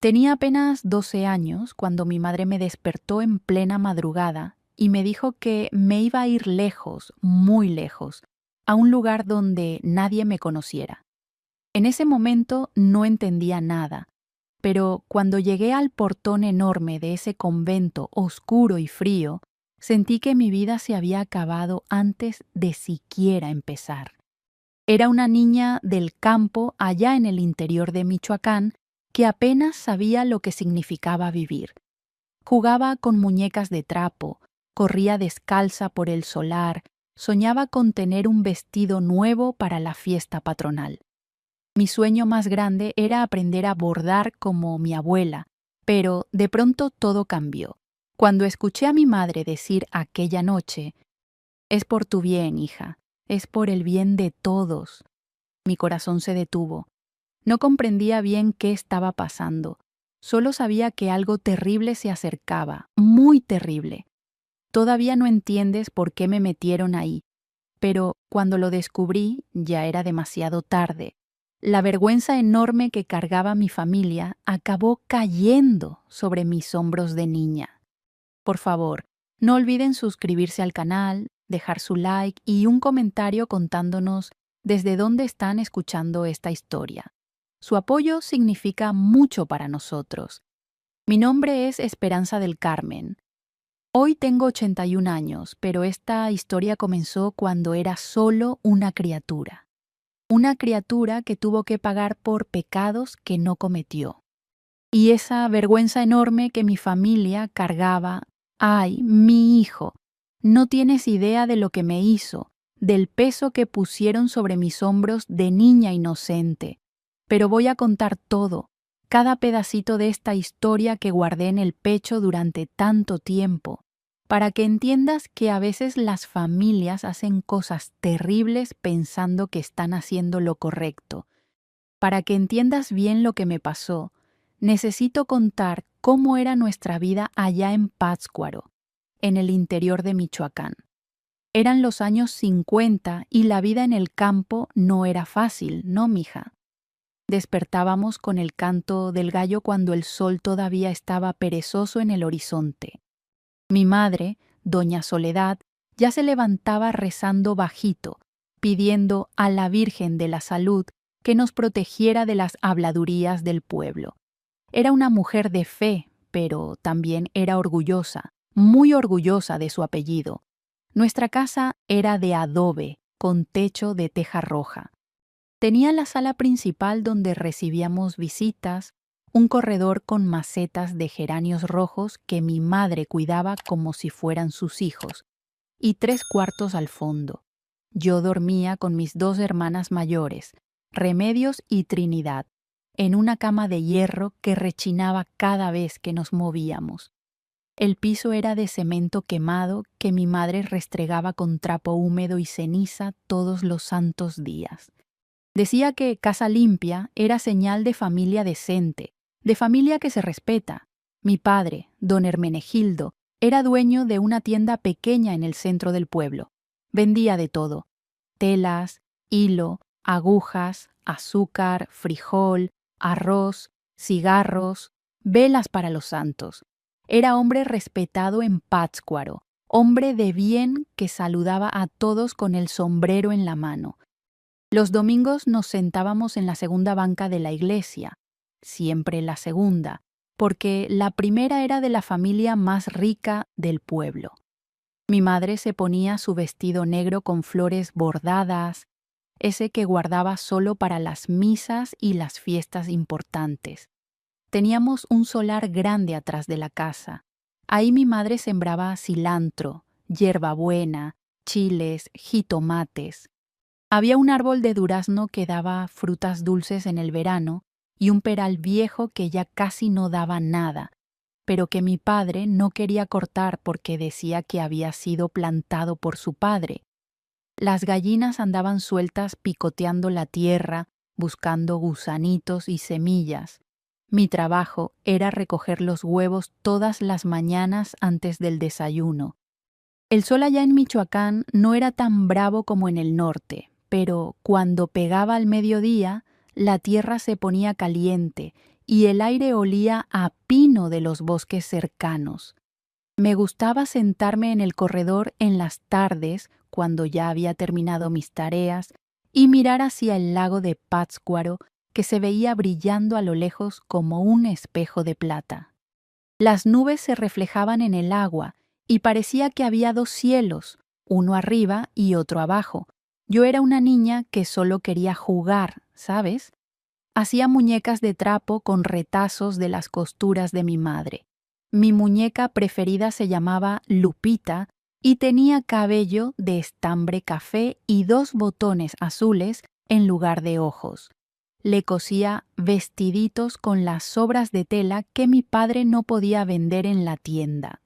Tenía apenas 12 años cuando mi madre me despertó en plena madrugada y me dijo que me iba a ir lejos, muy lejos, a un lugar donde nadie me conociera. En ese momento no entendía nada, pero cuando llegué al portón enorme de ese convento oscuro y frío, sentí que mi vida se había acabado antes de siquiera empezar. Era una niña del campo allá en el interior de Michoacán que apenas sabía lo que significaba vivir. Jugaba con muñecas de trapo, corría descalza por el solar, soñaba con tener un vestido nuevo para la fiesta patronal. Mi sueño más grande era aprender a bordar como mi abuela, pero de pronto todo cambió. Cuando escuché a mi madre decir aquella noche, «Es por tu bien, hija, es por el bien de todos», mi corazón se detuvo. No comprendía bien qué estaba pasando. Solo sabía que algo terrible se acercaba, muy terrible. Todavía no entiendes por qué me metieron ahí, pero cuando lo descubrí ya era demasiado tarde. La vergüenza enorme que cargaba mi familia acabó cayendo sobre mis hombros de niña. Por favor, no olviden suscribirse al canal, dejar su like y un comentario contándonos desde dónde están escuchando esta historia. Su apoyo significa mucho para nosotros. Mi nombre es Esperanza del Carmen. Hoy tengo 81 años, pero esta historia comenzó cuando era solo una criatura. Una criatura que tuvo que pagar por pecados que no cometió. Y esa vergüenza enorme que mi familia cargaba. ¡Ay, mi hijo! No tienes idea de lo que me hizo, del peso que pusieron sobre mis hombros de niña inocente. Pero voy a contar todo, cada pedacito de esta historia que guardé en el pecho durante tanto tiempo, para que entiendas que a veces las familias hacen cosas terribles pensando que están haciendo lo correcto. Para que entiendas bien lo que me pasó, necesito contar cómo era nuestra vida allá en Pátzcuaro, en el interior de Michoacán. Eran los años 50 y la vida en el campo no era fácil, ¿no, mija? Despertábamos con el canto del gallo cuando el sol todavía estaba perezoso en el horizonte. Mi madre, doña Soledad, ya se levantaba rezando bajito, pidiendo a la Virgen de la Salud que nos protegiera de las habladurías del pueblo. Era una mujer de fe, pero también era orgullosa, muy orgullosa de su apellido. Nuestra casa era de adobe, con techo de teja roja. Tenía la sala principal donde recibíamos visitas, un corredor con macetas de geranios rojos que mi madre cuidaba como si fueran sus hijos, y 3 cuartos al fondo. Yo dormía con mis 2 hermanas mayores, Remedios y Trinidad, en una cama de hierro que rechinaba cada vez que nos movíamos. El piso era de cemento quemado que mi madre restregaba con trapo húmedo y ceniza todos los santos días. Decía que casa limpia era señal de familia decente, de familia que se respeta. Mi padre, don Hermenegildo, era dueño de una tienda pequeña en el centro del pueblo. Vendía de todo: telas, hilo, agujas, azúcar, frijol, arroz, cigarros, velas para los santos. Era hombre respetado en Pátzcuaro, hombre de bien que saludaba a todos con el sombrero en la mano. Los domingos nos sentábamos en la segunda banca de la iglesia, siempre la segunda, porque la primera era de la familia más rica del pueblo. Mi madre se ponía su vestido negro con flores bordadas, ese que guardaba solo para las misas y las fiestas importantes. Teníamos un solar grande atrás de la casa. Ahí mi madre sembraba cilantro, hierbabuena, chiles, jitomates. Había un árbol de durazno que daba frutas dulces en el verano y un peral viejo que ya casi no daba nada, pero que mi padre no quería cortar porque decía que había sido plantado por su padre. Las gallinas andaban sueltas picoteando la tierra, buscando gusanitos y semillas. Mi trabajo era recoger los huevos todas las mañanas antes del desayuno. El sol allá en Michoacán no era tan bravo como en el norte, pero cuando pegaba al mediodía, la tierra se ponía caliente y el aire olía a pino de los bosques cercanos. Me gustaba sentarme en el corredor en las tardes, cuando ya había terminado mis tareas, y mirar hacia el lago de Pátzcuaro, que se veía brillando a lo lejos como un espejo de plata. Las nubes se reflejaban en el agua y parecía que había dos cielos, uno arriba y otro abajo. Yo era una niña que solo quería jugar, ¿sabes? Hacía muñecas de trapo con retazos de las costuras de mi madre. Mi muñeca preferida se llamaba Lupita y tenía cabello de estambre café y 2 botones azules en lugar de ojos. Le cosía vestiditos con las sobras de tela que mi padre no podía vender en la tienda.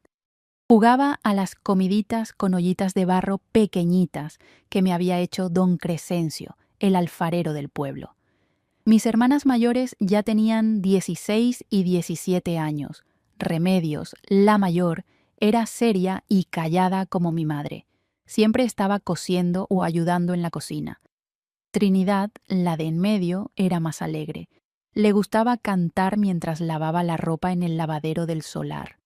Jugaba a las comiditas con ollitas de barro pequeñitas que me había hecho don Crescencio, el alfarero del pueblo. Mis hermanas mayores ya tenían 16 y 17 años. Remedios, la mayor, era seria y callada como mi madre. Siempre estaba cosiendo o ayudando en la cocina. Trinidad, la de en medio, era más alegre. Le gustaba cantar mientras lavaba la ropa en el lavadero del solar.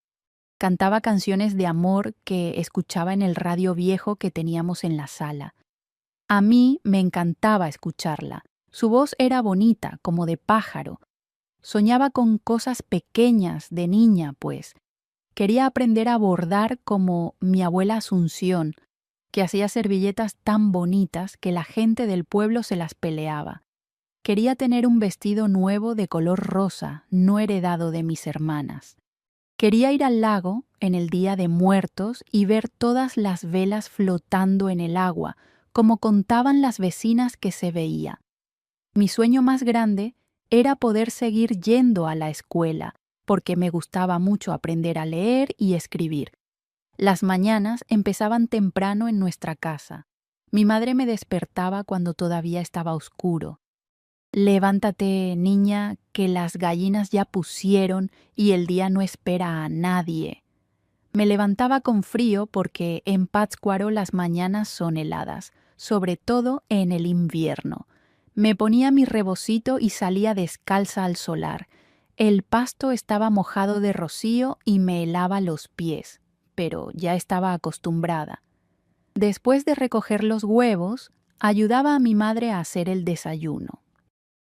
Cantaba canciones de amor que escuchaba en el radio viejo que teníamos en la sala. A mí me encantaba escucharla. Su voz era bonita, como de pájaro. Soñaba con cosas pequeñas de niña, pues. Quería aprender a bordar como mi abuela Asunción, que hacía servilletas tan bonitas que la gente del pueblo se las peleaba. Quería tener un vestido nuevo de color rosa, no heredado de mis hermanas. Quería ir al lago en el Día de Muertos y ver todas las velas flotando en el agua, como contaban las vecinas que se veía. Mi sueño más grande era poder seguir yendo a la escuela, porque me gustaba mucho aprender a leer y escribir. Las mañanas empezaban temprano en nuestra casa. Mi madre me despertaba cuando todavía estaba oscuro. Levántate, niña, que las gallinas ya pusieron y el día no espera a nadie. Me levantaba con frío porque en Pátzcuaro las mañanas son heladas, sobre todo en el invierno. Me ponía mi rebocito y salía descalza al solar. El pasto estaba mojado de rocío y me helaba los pies, pero ya estaba acostumbrada. Después de recoger los huevos, ayudaba a mi madre a hacer el desayuno.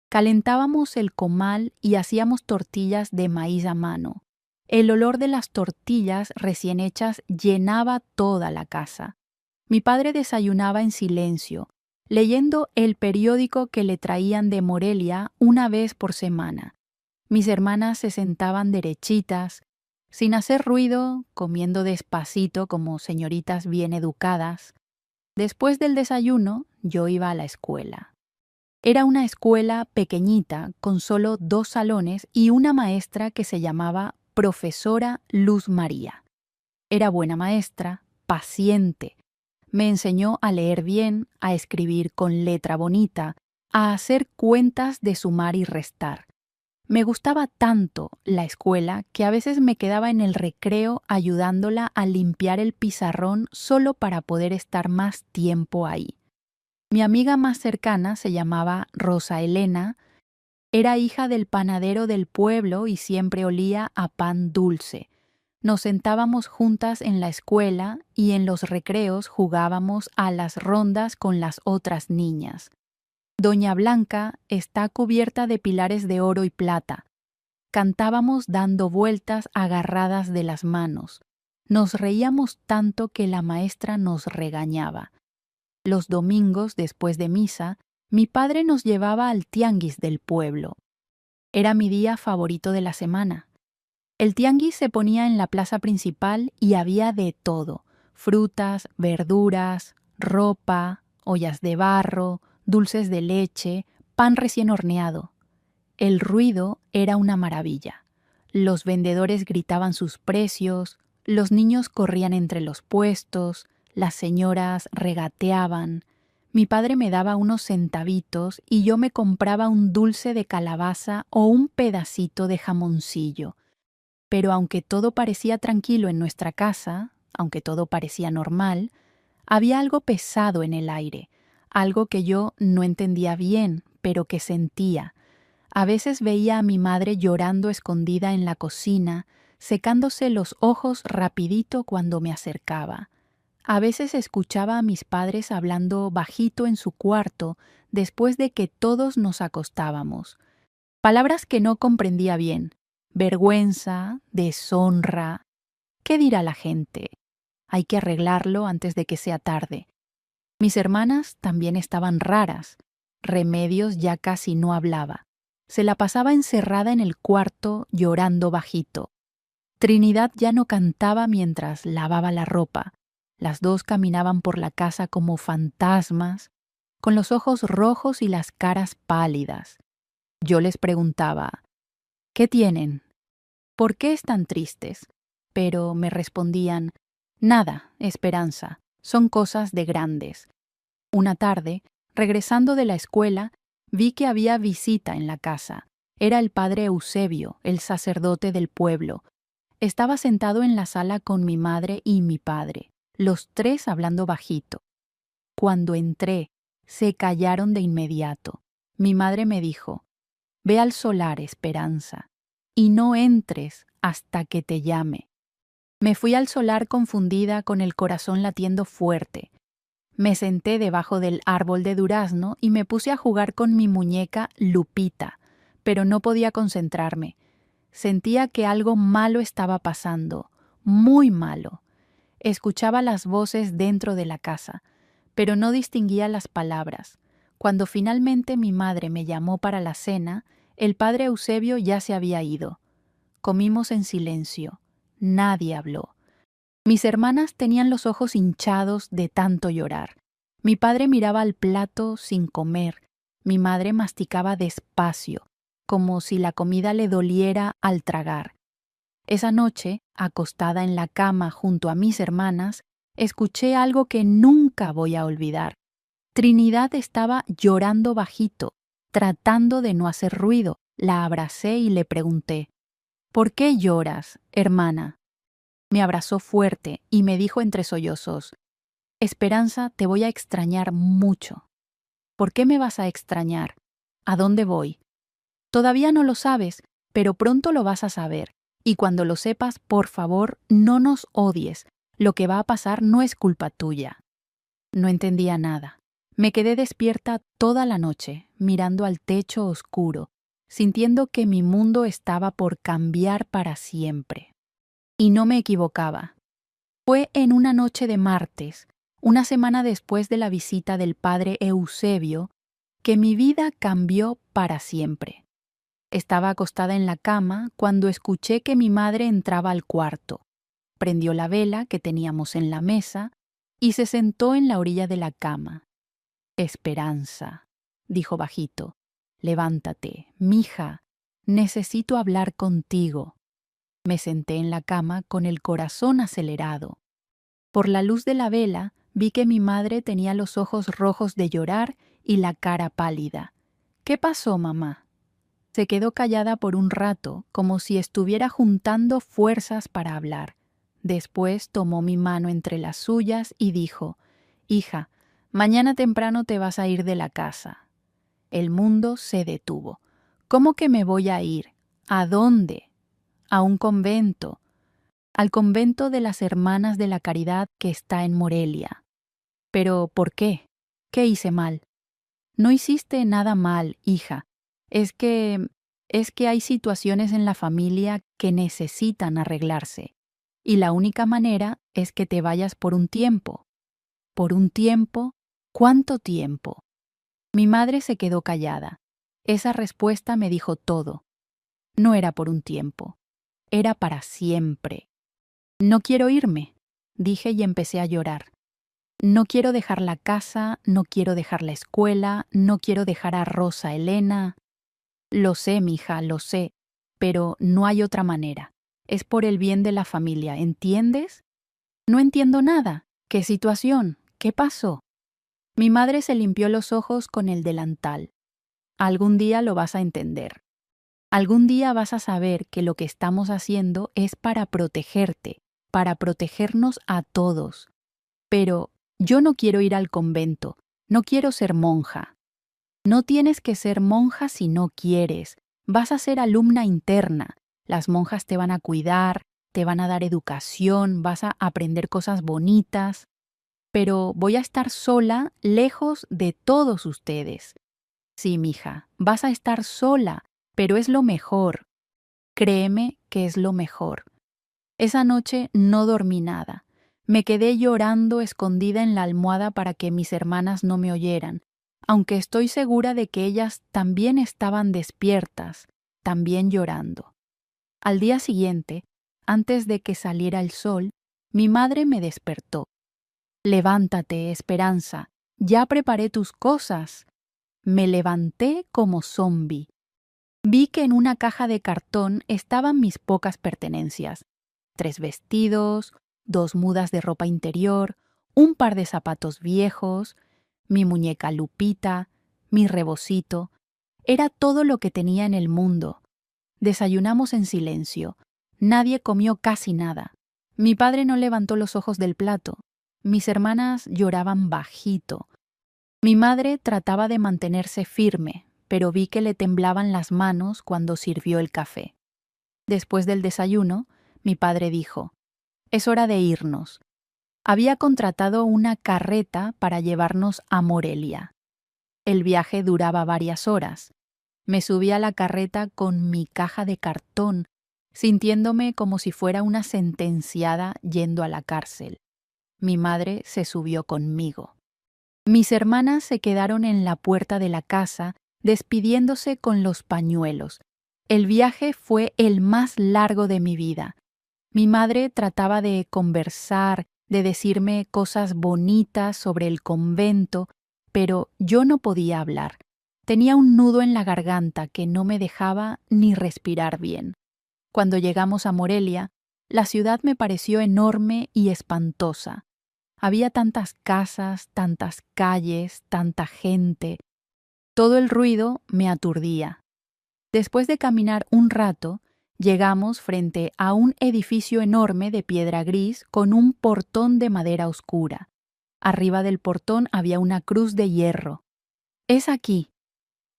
Calentábamos el comal y hacíamos tortillas de maíz a mano. El olor de las tortillas recién hechas llenaba toda la casa. Mi padre desayunaba en silencio, leyendo el periódico que le traían de Morelia una vez por semana. Mis hermanas se sentaban derechitas, sin hacer ruido, comiendo despacito como señoritas bien educadas. Después del desayuno, yo iba a la escuela. Era una escuela pequeñita con solo 2 salones y una maestra que se llamaba Profesora Luz María. Era buena maestra, paciente. Me enseñó a leer bien, a escribir con letra bonita, a hacer cuentas de sumar y restar. Me gustaba tanto la escuela que a veces me quedaba en el recreo ayudándola a limpiar el pizarrón solo para poder estar más tiempo ahí. Mi amiga más cercana se llamaba Rosa Elena, era hija del panadero del pueblo y siempre olía a pan dulce. Nos sentábamos juntas en la escuela y en los recreos jugábamos a las rondas con las otras niñas. Doña Blanca está cubierta de pilares de oro y plata. Cantábamos dando vueltas agarradas de las manos. Nos reíamos tanto que la maestra nos regañaba. Los domingos, después de misa, mi padre nos llevaba al tianguis del pueblo. Era mi día favorito de la semana. El tianguis se ponía en la plaza principal y había de todo: frutas, verduras, ropa, ollas de barro, dulces de leche, pan recién horneado. El ruido era una maravilla. Los vendedores gritaban sus precios, los niños corrían entre los puestos, las señoras regateaban. Mi padre me daba unos centavitos y yo me compraba un dulce de calabaza o un pedacito de jamoncillo. Pero aunque todo parecía tranquilo en nuestra casa, aunque todo parecía normal, había algo pesado en el aire, algo que yo no entendía bien, pero que sentía. A veces veía a mi madre llorando escondida en la cocina, secándose los ojos rapidito cuando me acercaba. A veces escuchaba a mis padres hablando bajito en su cuarto después de que todos nos acostábamos. Palabras que no comprendía bien. Vergüenza, deshonra. ¿Qué dirá la gente? Hay que arreglarlo antes de que sea tarde. Mis hermanas también estaban raras. Remedios ya casi no hablaba. Se la pasaba encerrada en el cuarto llorando bajito. Trinidad ya no cantaba mientras lavaba la ropa. Las dos caminaban por la casa como fantasmas, con los ojos rojos y las caras pálidas. Yo les preguntaba, ¿qué tienen? ¿Por qué están tristes? Pero me respondían, nada, Esperanza, son cosas de grandes. Una tarde, regresando de la escuela, vi que había visita en la casa. Era el padre Eusebio, el sacerdote del pueblo. Estaba sentado en la sala con mi madre y mi padre, los tres hablando bajito. Cuando entré, se callaron de inmediato. Mi madre me dijo, ve al solar, Esperanza, y no entres hasta que te llame. Me fui al solar confundida con el corazón latiendo fuerte. Me senté debajo del árbol de durazno y me puse a jugar con mi muñeca Lupita, pero no podía concentrarme. Sentía que algo malo estaba pasando, muy malo. Escuchaba las voces dentro de la casa, pero no distinguía las palabras. Cuando finalmente mi madre me llamó para la cena, el padre Eusebio ya se había ido. Comimos en silencio. Nadie habló. Mis hermanas tenían los ojos hinchados de tanto llorar. Mi padre miraba al plato sin comer. Mi madre masticaba despacio, como si la comida le doliera al tragar. Esa noche, acostada en la cama junto a mis hermanas, escuché algo que nunca voy a olvidar. Trinidad estaba llorando bajito, tratando de no hacer ruido. La abracé y le pregunté, ¿por qué lloras, hermana? Me abrazó fuerte y me dijo entre sollozos, Esperanza, te voy a extrañar mucho. ¿Por qué me vas a extrañar? ¿A dónde voy? Todavía no lo sabes, pero pronto lo vas a saber. Y cuando lo sepas, por favor, no nos odies. Lo que va a pasar no es culpa tuya. No entendía nada. Me quedé despierta toda la noche, mirando al techo oscuro, sintiendo que mi mundo estaba por cambiar para siempre. Y no me equivocaba. Fue en una noche de martes, una semana después de la visita del padre Eusebio, que mi vida cambió para siempre. Estaba acostada en la cama cuando escuché que mi madre entraba al cuarto. Prendió la vela que teníamos en la mesa y se sentó en la orilla de la cama. Esperanza, dijo bajito, levántate, mija, necesito hablar contigo. Me senté en la cama con el corazón acelerado. Por la luz de la vela vi que mi madre tenía los ojos rojos de llorar y la cara pálida. ¿Qué pasó, mamá? Se quedó callada por un rato, como si estuviera juntando fuerzas para hablar. Después tomó mi mano entre las suyas y dijo, hija, mañana temprano te vas a ir de la casa. El mundo se detuvo. ¿Cómo que me voy a ir? ¿A dónde? A un convento. Al convento de las Hermanas de la Caridad que está en Morelia. ¿Pero por qué? ¿Qué hice mal? No hiciste nada mal, hija. Es que hay situaciones en la familia que necesitan arreglarse. Y la única manera es que te vayas por un tiempo. ¿Por un tiempo? ¿Cuánto tiempo? Mi madre se quedó callada. Esa respuesta me dijo todo. No era por un tiempo. Era para siempre. No quiero irme, dije y empecé a llorar. No quiero dejar la casa, no quiero dejar la escuela, no quiero dejar a Rosa Elena. Lo sé, mija, lo sé, pero no hay otra manera. Es por el bien de la familia, ¿entiendes? No entiendo nada. ¿Qué situación? ¿Qué pasó? Mi madre se limpió los ojos con el delantal. Algún día lo vas a entender. Algún día vas a saber que lo que estamos haciendo es para protegerte, para protegernos a todos. Pero yo no quiero ir al convento, no quiero ser monja. No tienes que ser monja si no quieres, Vas a ser alumna interna. Las monjas te van a cuidar, te van a dar educación, vas a aprender cosas bonitas. Pero voy a estar sola, lejos de todos ustedes. Sí, mija, vas a estar sola, pero es lo mejor. Créeme que es lo mejor. Esa noche no dormí nada. Me quedé llorando escondida en la almohada para que mis hermanas no me oyeran, aunque estoy segura de que ellas también estaban despiertas, también llorando. Al día siguiente, antes de que saliera el sol, mi madre me despertó. Levántate, Esperanza, ya preparé tus cosas. Me levanté como zombi. Vi que en una caja de cartón estaban mis pocas pertenencias: 3 vestidos, 2 mudas de ropa interior, un par de zapatos viejos, mi muñeca Lupita, mi rebocito. Era todo lo que tenía en el mundo. Desayunamos en silencio. Nadie comió casi nada. Mi padre no levantó los ojos del plato. Mis hermanas lloraban bajito. Mi madre trataba de mantenerse firme, pero vi que le temblaban las manos cuando sirvió el café. Después del desayuno, mi padre dijo: «Es hora de irnos». Había contratado una carreta para llevarnos a Morelia. El viaje duraba varias horas. Me subí a la carreta con mi caja de cartón, sintiéndome como si fuera una sentenciada yendo a la cárcel. Mi madre se subió conmigo. Mis hermanas se quedaron en la puerta de la casa, despidiéndose con los pañuelos. El viaje fue el más largo de mi vida. Mi madre trataba de conversar, de decirme cosas bonitas sobre el convento, pero yo no podía hablar. Tenía un nudo en la garganta que no me dejaba ni respirar bien. Cuando llegamos a Morelia, la ciudad me pareció enorme y espantosa. Había tantas casas, tantas calles, tanta gente. Todo el ruido me aturdía. Después de caminar un rato, llegamos frente a un edificio enorme de piedra gris con un portón de madera oscura. Arriba del portón había una cruz de hierro. «Es aquí»,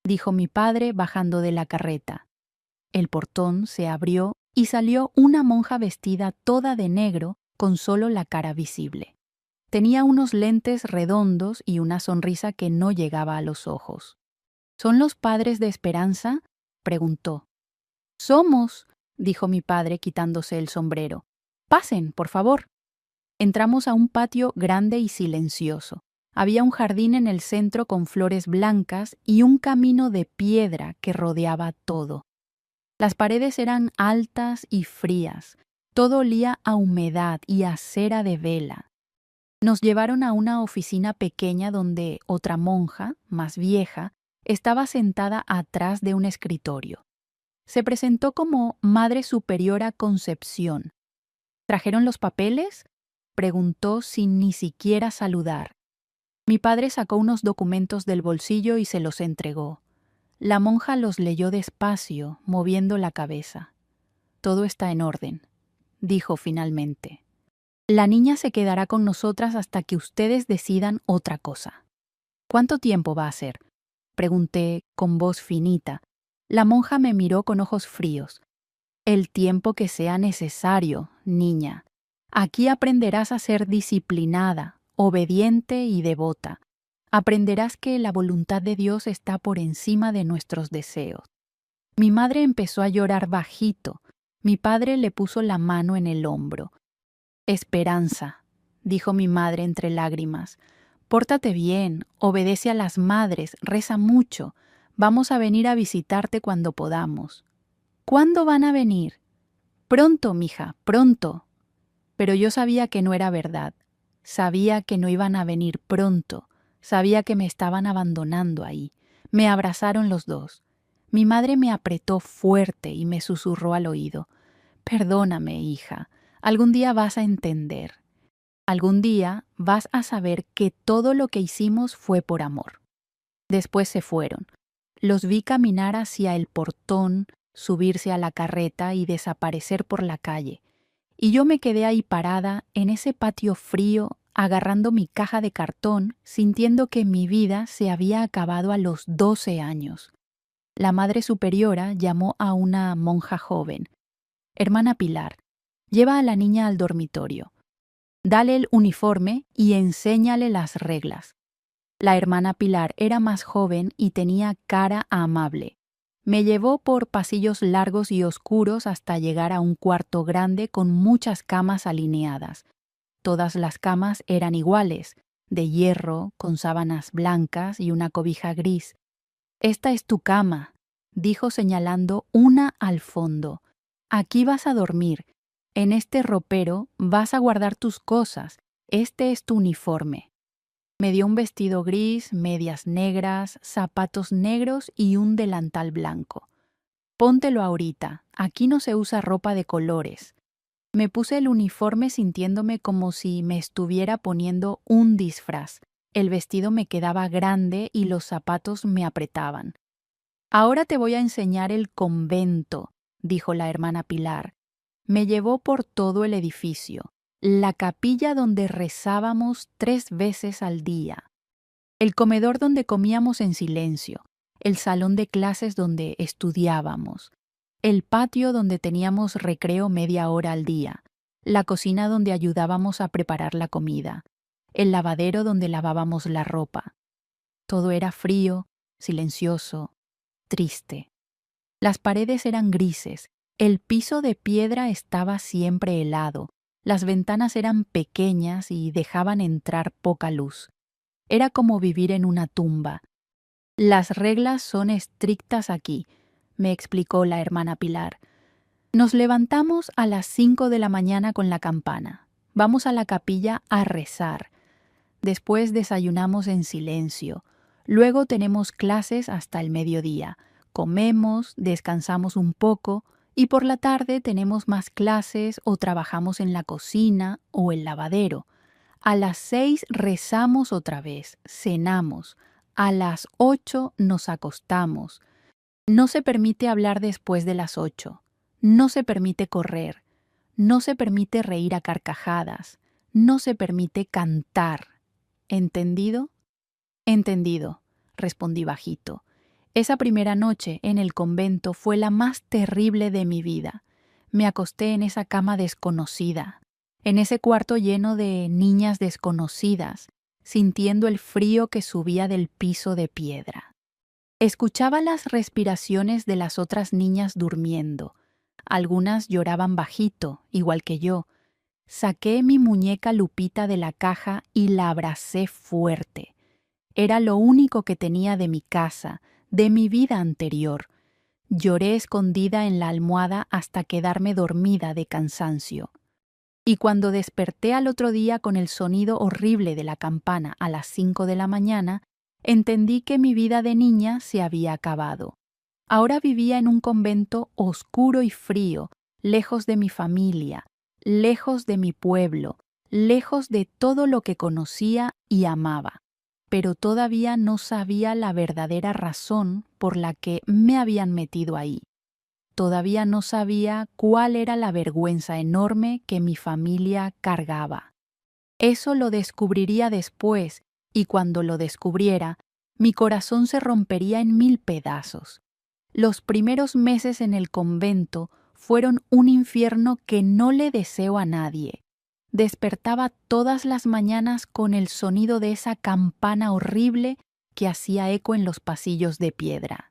dijo mi padre bajando de la carreta. El portón se abrió y salió una monja vestida toda de negro con solo la cara visible. Tenía unos lentes redondos y una sonrisa que no llegaba a los ojos. «¿Son los padres de Esperanza?», preguntó. «Somos», dijo mi padre quitándose el sombrero. «Pasen, por favor». Entramos a un patio grande y silencioso. Había un jardín en el centro con flores blancas y un camino de piedra que rodeaba todo. Las paredes eran altas y frías. Todo olía a humedad y a cera de vela. Nos llevaron a una oficina pequeña donde otra monja, más vieja, estaba sentada atrás de un escritorio. Se presentó como Madre Superiora Concepción. «¿Trajeron los papeles?», preguntó sin ni siquiera saludar. Mi padre sacó unos documentos del bolsillo y se los entregó. La monja los leyó despacio, moviendo la cabeza. «Todo está en orden», dijo finalmente. «La niña se quedará con nosotras hasta que ustedes decidan otra cosa». «¿Cuánto tiempo va a ser?», pregunté con voz finita. La monja me miró con ojos fríos. «El tiempo que sea necesario, niña. Aquí aprenderás a ser disciplinada, obediente y devota. Aprenderás que la voluntad de Dios está por encima de nuestros deseos». Mi madre empezó a llorar bajito. Mi padre le puso la mano en el hombro. «Esperanza», dijo mi madre entre lágrimas, «pórtate bien, obedece a las madres, reza mucho. Vamos a venir a visitarte cuando podamos». «¿Cuándo van a venir?». «Pronto, mija, pronto». Pero yo sabía que no era verdad. Sabía que no iban a venir pronto. Sabía que me estaban abandonando ahí. Me abrazaron los dos. Mi madre me apretó fuerte y me susurró al oído: «Perdóname, hija. Algún día vas a entender. Algún día vas a saber que todo lo que hicimos fue por amor». Después se fueron. Los vi caminar hacia el portón, subirse a la carreta y desaparecer por la calle. Y yo me quedé ahí parada en ese patio frío, agarrando mi caja de cartón, sintiendo que mi vida se había acabado a los 12 años. La Madre Superiora llamó a una monja joven. Hermana Pilar, lleva a la niña al dormitorio. Dale el uniforme y enséñale las reglas. La hermana Pilar era más joven y tenía cara amable. Me llevó por pasillos largos y oscuros hasta llegar a un cuarto grande con muchas camas alineadas. Todas las camas eran iguales, de hierro, con sábanas blancas y una cobija gris. «Esta es tu cama», dijo señalando una al fondo. «Aquí vas a dormir. En este ropero vas a guardar tus cosas. Este es tu uniforme». Me dio un vestido gris, medias negras, zapatos negros y un delantal blanco. «Póntelo ahorita. Aquí no se usa ropa de colores». Me puse el uniforme sintiéndome como si me estuviera poniendo un disfraz. El vestido me quedaba grande y los zapatos me apretaban. «Ahora te voy a enseñar el convento», dijo la hermana Pilar. Me llevó por todo el edificio, la capilla donde rezábamos 3 veces al día, el comedor donde comíamos en silencio, el salón de clases donde estudiábamos, el patio donde teníamos recreo media hora al día, la cocina donde ayudábamos a preparar la comida, el lavadero donde lavábamos la ropa. Todo era frío, silencioso, triste. Las paredes eran grises, el piso de piedra estaba siempre helado, las ventanas eran pequeñas y dejaban entrar poca luz. Era como vivir en una tumba. «Las reglas son estrictas aquí», me explicó la hermana Pilar. «Nos levantamos a las 5 de la mañana con la campana. Vamos a la capilla a rezar. Después desayunamos en silencio. Luego tenemos clases hasta el mediodía. Comemos, descansamos un poco y por la tarde tenemos más clases o trabajamos en la cocina o el lavadero. A las 6 rezamos otra vez, cenamos. A las 8 nos acostamos. No se permite hablar después de las 8. No se permite correr. No se permite reír a carcajadas. No se permite cantar. ¿Entendido?» «Entendido», respondí bajito. Esa primera noche en el convento fue la más terrible de mi vida. Me acosté en esa cama desconocida, en ese cuarto lleno de niñas desconocidas, sintiendo el frío que subía del piso de piedra. Escuchaba las respiraciones de las otras niñas durmiendo. Algunas lloraban bajito, igual que yo. Saqué mi muñeca Lupita de la caja y la abracé fuerte. Era lo único que tenía de mi casa, de mi vida anterior. Lloré escondida en la almohada hasta quedarme dormida de cansancio. Y cuando desperté al otro día con el sonido horrible de la campana a las 5 de la mañana, entendí que mi vida de niña se había acabado. Ahora vivía en un convento oscuro y frío, lejos de mi familia, lejos de mi pueblo, lejos de todo lo que conocía y amaba. Pero todavía no sabía la verdadera razón por la que me habían metido ahí. Todavía no sabía cuál era la vergüenza enorme que mi familia cargaba. Eso lo descubriría después, y cuando lo descubriera, mi corazón se rompería en 1000 pedazos. Los primeros meses en el convento fueron un infierno que no le deseo a nadie. Despertaba todas las mañanas con el sonido de esa campana horrible que hacía eco en los pasillos de piedra.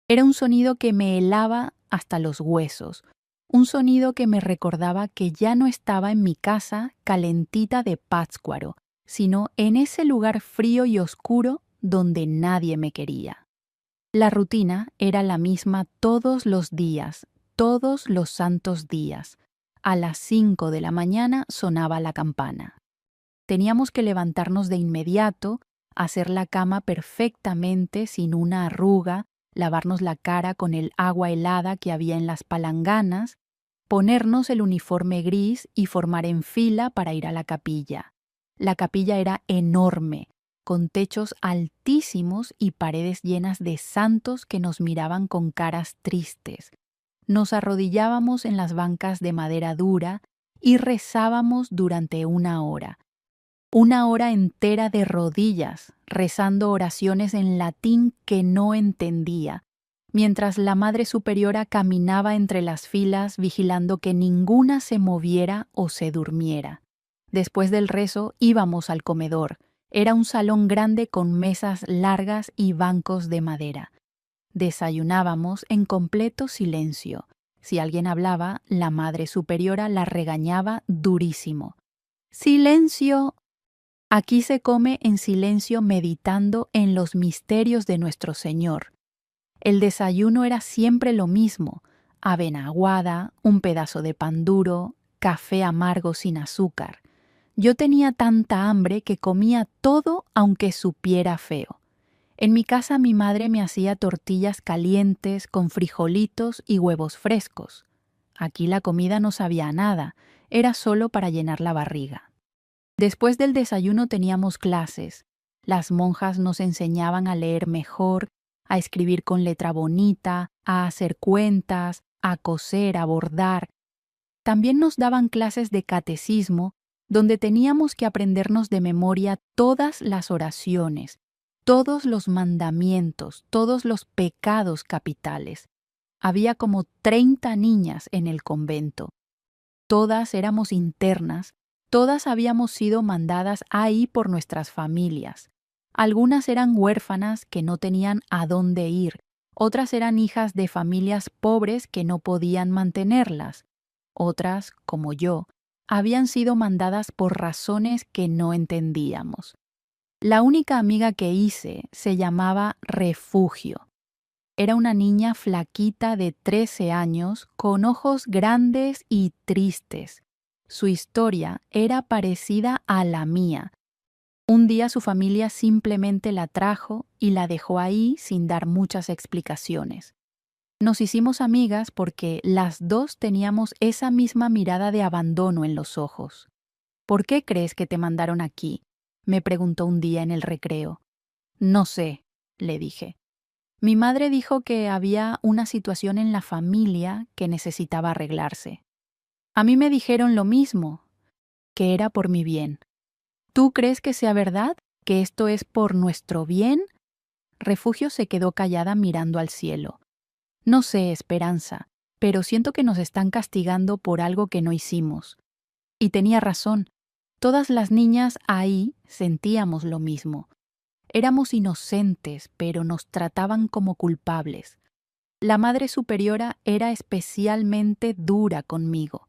Era un sonido que me helaba hasta los huesos, un sonido que me recordaba que ya no estaba en mi casa calentita de Pátzcuaro, sino en ese lugar frío y oscuro donde nadie me quería. La rutina era la misma todos los días, todos los santos días. A las 5 de la mañana sonaba la campana. Teníamos que levantarnos de inmediato, hacer la cama perfectamente sin una arruga, lavarnos la cara con el agua helada que había en las palanganas, ponernos el uniforme gris y formar en fila para ir a la capilla. La capilla era enorme, con techos altísimos y paredes llenas de santos que nos miraban con caras tristes. Nos arrodillábamos en las bancas de madera dura y rezábamos durante 1 hora. 1 hora entera de rodillas, rezando oraciones en latín que no entendía, mientras la Madre Superiora caminaba entre las filas vigilando que ninguna se moviera o se durmiera. Después del rezo íbamos al comedor. Era un salón grande con mesas largas y bancos de madera. Desayunábamos en completo silencio. Si alguien hablaba, la Madre Superiora la regañaba durísimo. ¡Silencio! Aquí se come en silencio meditando en los misterios de nuestro Señor. El desayuno era siempre lo mismo: avena aguada, un pedazo de pan duro, café amargo sin azúcar. Yo tenía tanta hambre que comía todo aunque supiera feo. En mi casa mi madre me hacía tortillas calientes con frijolitos y huevos frescos. Aquí la comida no sabía a nada, era solo para llenar la barriga. Después del desayuno teníamos clases. Las monjas nos enseñaban a leer mejor, a escribir con letra bonita, a hacer cuentas, a coser, a bordar. También nos daban clases de catecismo, donde teníamos que aprendernos de memoria todas las oraciones, todos los mandamientos, todos los pecados capitales. Había como 30 niñas en el convento. Todas éramos internas, todas habíamos sido mandadas ahí por nuestras familias. Algunas eran huérfanas que no tenían a dónde ir, otras eran hijas de familias pobres que no podían mantenerlas. Otras, como yo, habían sido mandadas por razones que no entendíamos. La única amiga que hice se llamaba Refugio. Era una niña flaquita de 13 años, con ojos grandes y tristes. Su historia era parecida a la mía. Un día su familia simplemente la trajo y la dejó ahí sin dar muchas explicaciones. Nos hicimos amigas porque las dos teníamos esa misma mirada de abandono en los ojos. ¿Por qué crees que te mandaron aquí?, me preguntó un día en el recreo. No sé, le dije. Mi madre dijo que había una situación en la familia que necesitaba arreglarse. A mí me dijeron lo mismo, que era por mi bien. ¿Tú crees que sea verdad? ¿Que esto es por nuestro bien? Refugio se quedó callada mirando al cielo. No sé, Esperanza, pero siento que nos están castigando por algo que no hicimos. Y tenía razón. Todas las niñas ahí sentíamos lo mismo. Éramos inocentes, pero nos trataban como culpables. La Madre Superiora era especialmente dura conmigo.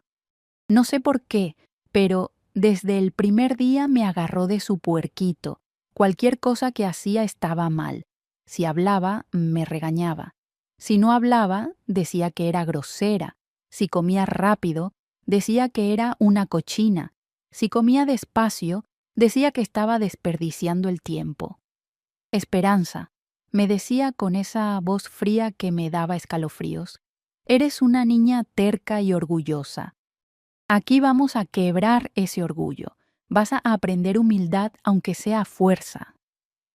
No sé por qué, pero desde el primer día me agarró de su puerquito. Cualquier cosa que hacía estaba mal. Si hablaba, me regañaba. Si no hablaba, decía que era grosera. Si comía rápido, decía que era una cochina. Si comía despacio, decía que estaba desperdiciando el tiempo. Esperanza, me decía con esa voz fría que me daba escalofríos, eres una niña terca y orgullosa. Aquí vamos a quebrar ese orgullo. Vas a aprender humildad aunque sea a fuerza.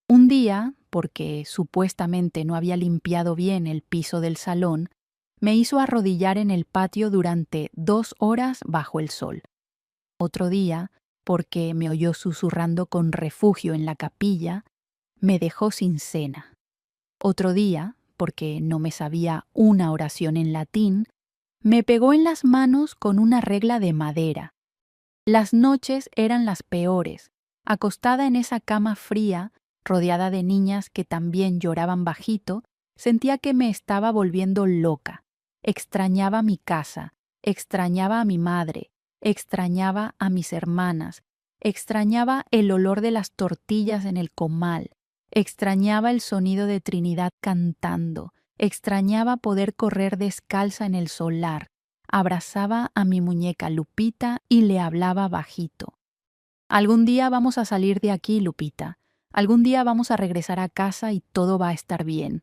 Un día, porque supuestamente no había limpiado bien el piso del salón, me hizo arrodillar en el patio durante 2 horas bajo el sol. Otro día, porque me oyó susurrando con Refugio en la capilla, me dejó sin cena. Otro día, porque no me sabía una oración en latín, me pegó en las manos con una regla de madera. Las noches eran las peores, acostada en esa cama fría, rodeada de niñas que también lloraban bajito, sentía que me estaba volviendo loca. Extrañaba mi casa, extrañaba a mi madre, extrañaba a mis hermanas, extrañaba el olor de las tortillas en el comal, extrañaba el sonido de Trinidad cantando, extrañaba poder correr descalza en el solar, abrazaba a mi muñeca Lupita y le hablaba bajito. Algún día vamos a salir de aquí, Lupita. Algún día vamos a regresar a casa y todo va a estar bien.